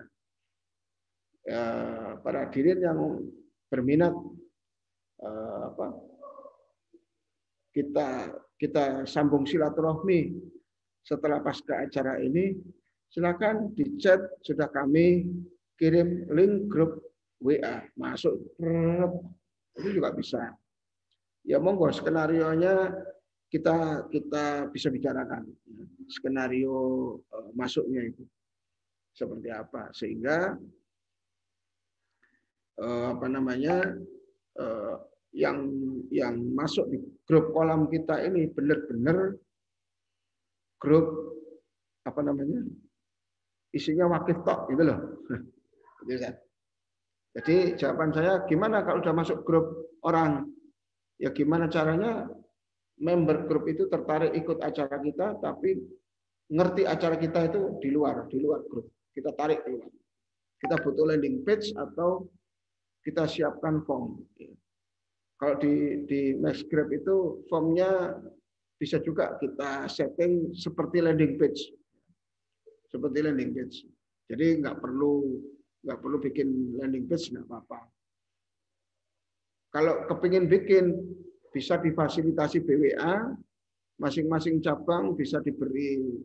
Para hadirin yang berminat kita sambung silaturahmi setelah pasca acara ini, silakan di chat, sudah kami kirim link grup WA, masuk itu juga bisa. Ya monggo, skenario-nya kita bisa bicarakan, skenario masuknya itu seperti apa, sehingga yang masuk di grup kolam kita ini benar-benar grup isinya wakif tok gitu loh. Jadi jawaban saya, gimana kalau udah masuk grup orang? Ya gimana caranya member grup itu tertarik ikut acara kita, tapi ngerti acara kita itu di luar grup. Kita tarik keluar. Kita butuh landing page atau kita siapkan form. Kalau di Maxgrab itu formnya bisa juga kita setting seperti landing page. Seperti landing page. Jadi nggak perlu bikin landing page, nggak apa-apa. Kalau kepingin bikin, bisa difasilitasi BWA, masing-masing cabang bisa diberi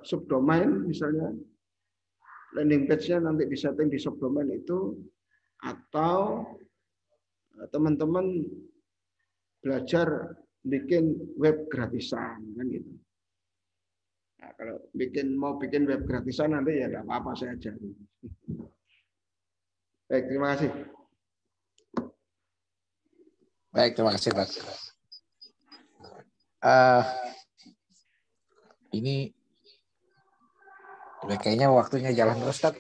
subdomain misalnya. Landing page-nya nanti disetting di subdomain itu, atau teman-teman belajar bikin web gratisan kan gitu. Nah, kalau mau bikin web gratisan nanti ya enggak apa-apa, saya ajari. Baik, terima kasih. Baik, terima kasih Pak. Ini kayaknya waktunya jalan terus, Ustaz.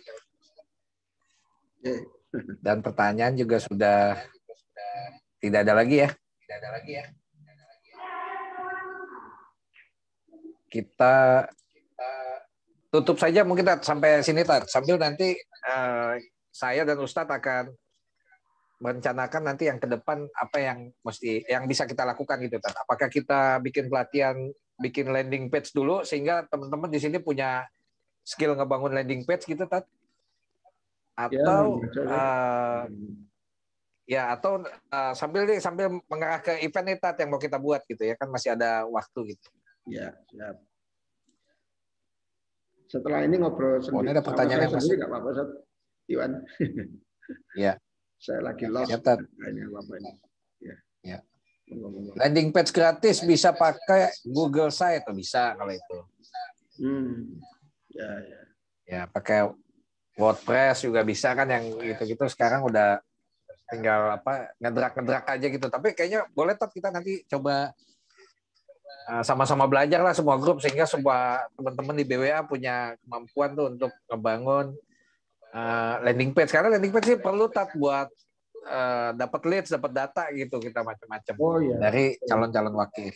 Dan pertanyaan juga sudah tidak ada lagi ya. Kita tutup saja mungkin Tat, sampai sini Tat. Sambil nanti saya dan Ustadz akan merencanakan nanti yang ke depan apa yang bisa kita lakukan gitu Tat. Apakah kita bikin pelatihan, bikin landing page dulu sehingga teman-teman di sini punya skill ngebangun landing page gitu Tat? Atau sambil mengarah ke event nih Tat yang mau kita buat gitu ya, kan masih ada waktu gitu. Ya, siap. Setelah ini ngobrol sendiri. Ada pertanyaan yang masih nggak apa-apa, Ustaz Iwan. Ya. Saya lagi lost. Ya. Landing page gratis bisa pakai Google Site, bisa kalau itu. Ya. Ya, pakai WordPress juga bisa kan, yang gitu-gitu sekarang udah tinggal ngedrak aja gitu. Tapi kayaknya boleh Tat, kita nanti coba sama-sama belajar lah semua grup, sehingga semua teman-teman di BWA punya kemampuan tuh untuk ngebangun landing page. Karena landing page sih perlu Tat buat dapat leads, dapat data gitu, kita macam-macam dari calon-calon wakil.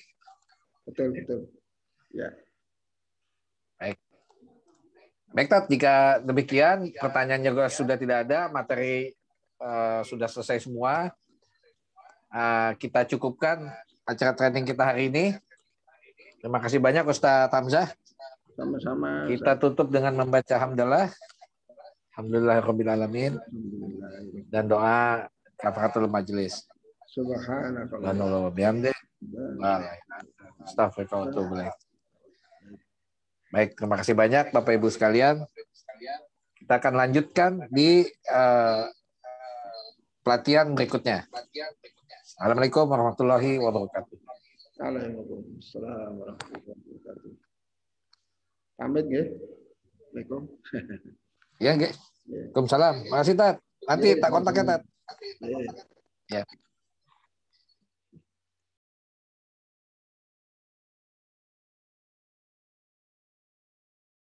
Betul. Ya. Baik Tat, jika demikian pertanyaan juga sudah tidak ada, materi sudah selesai semua. Kita cukupkan acara training kita hari ini. Terima kasih banyak Ustaz Hamzah. Sama-sama. Kita tutup dengan membaca hamdalah. Alhamdulillahirabbil alamin. Dan doa kafaratul majelis. Subhanallah wa bihamdih. Astagfirullah wa atubu ilaih. Baik, terima kasih banyak Bapak Ibu sekalian. Kita akan lanjutkan di pelatihan berikutnya. Assalamualaikum warahmatullahi wabarakatuh. Waalaikumsalam warahmatullahi wabarakatuh. Pamit nggih. Assalamualaikum. Ya nggih. Waalaikumsalam. Makasih Tat. Nanti tak kontaknya Tat. Ya.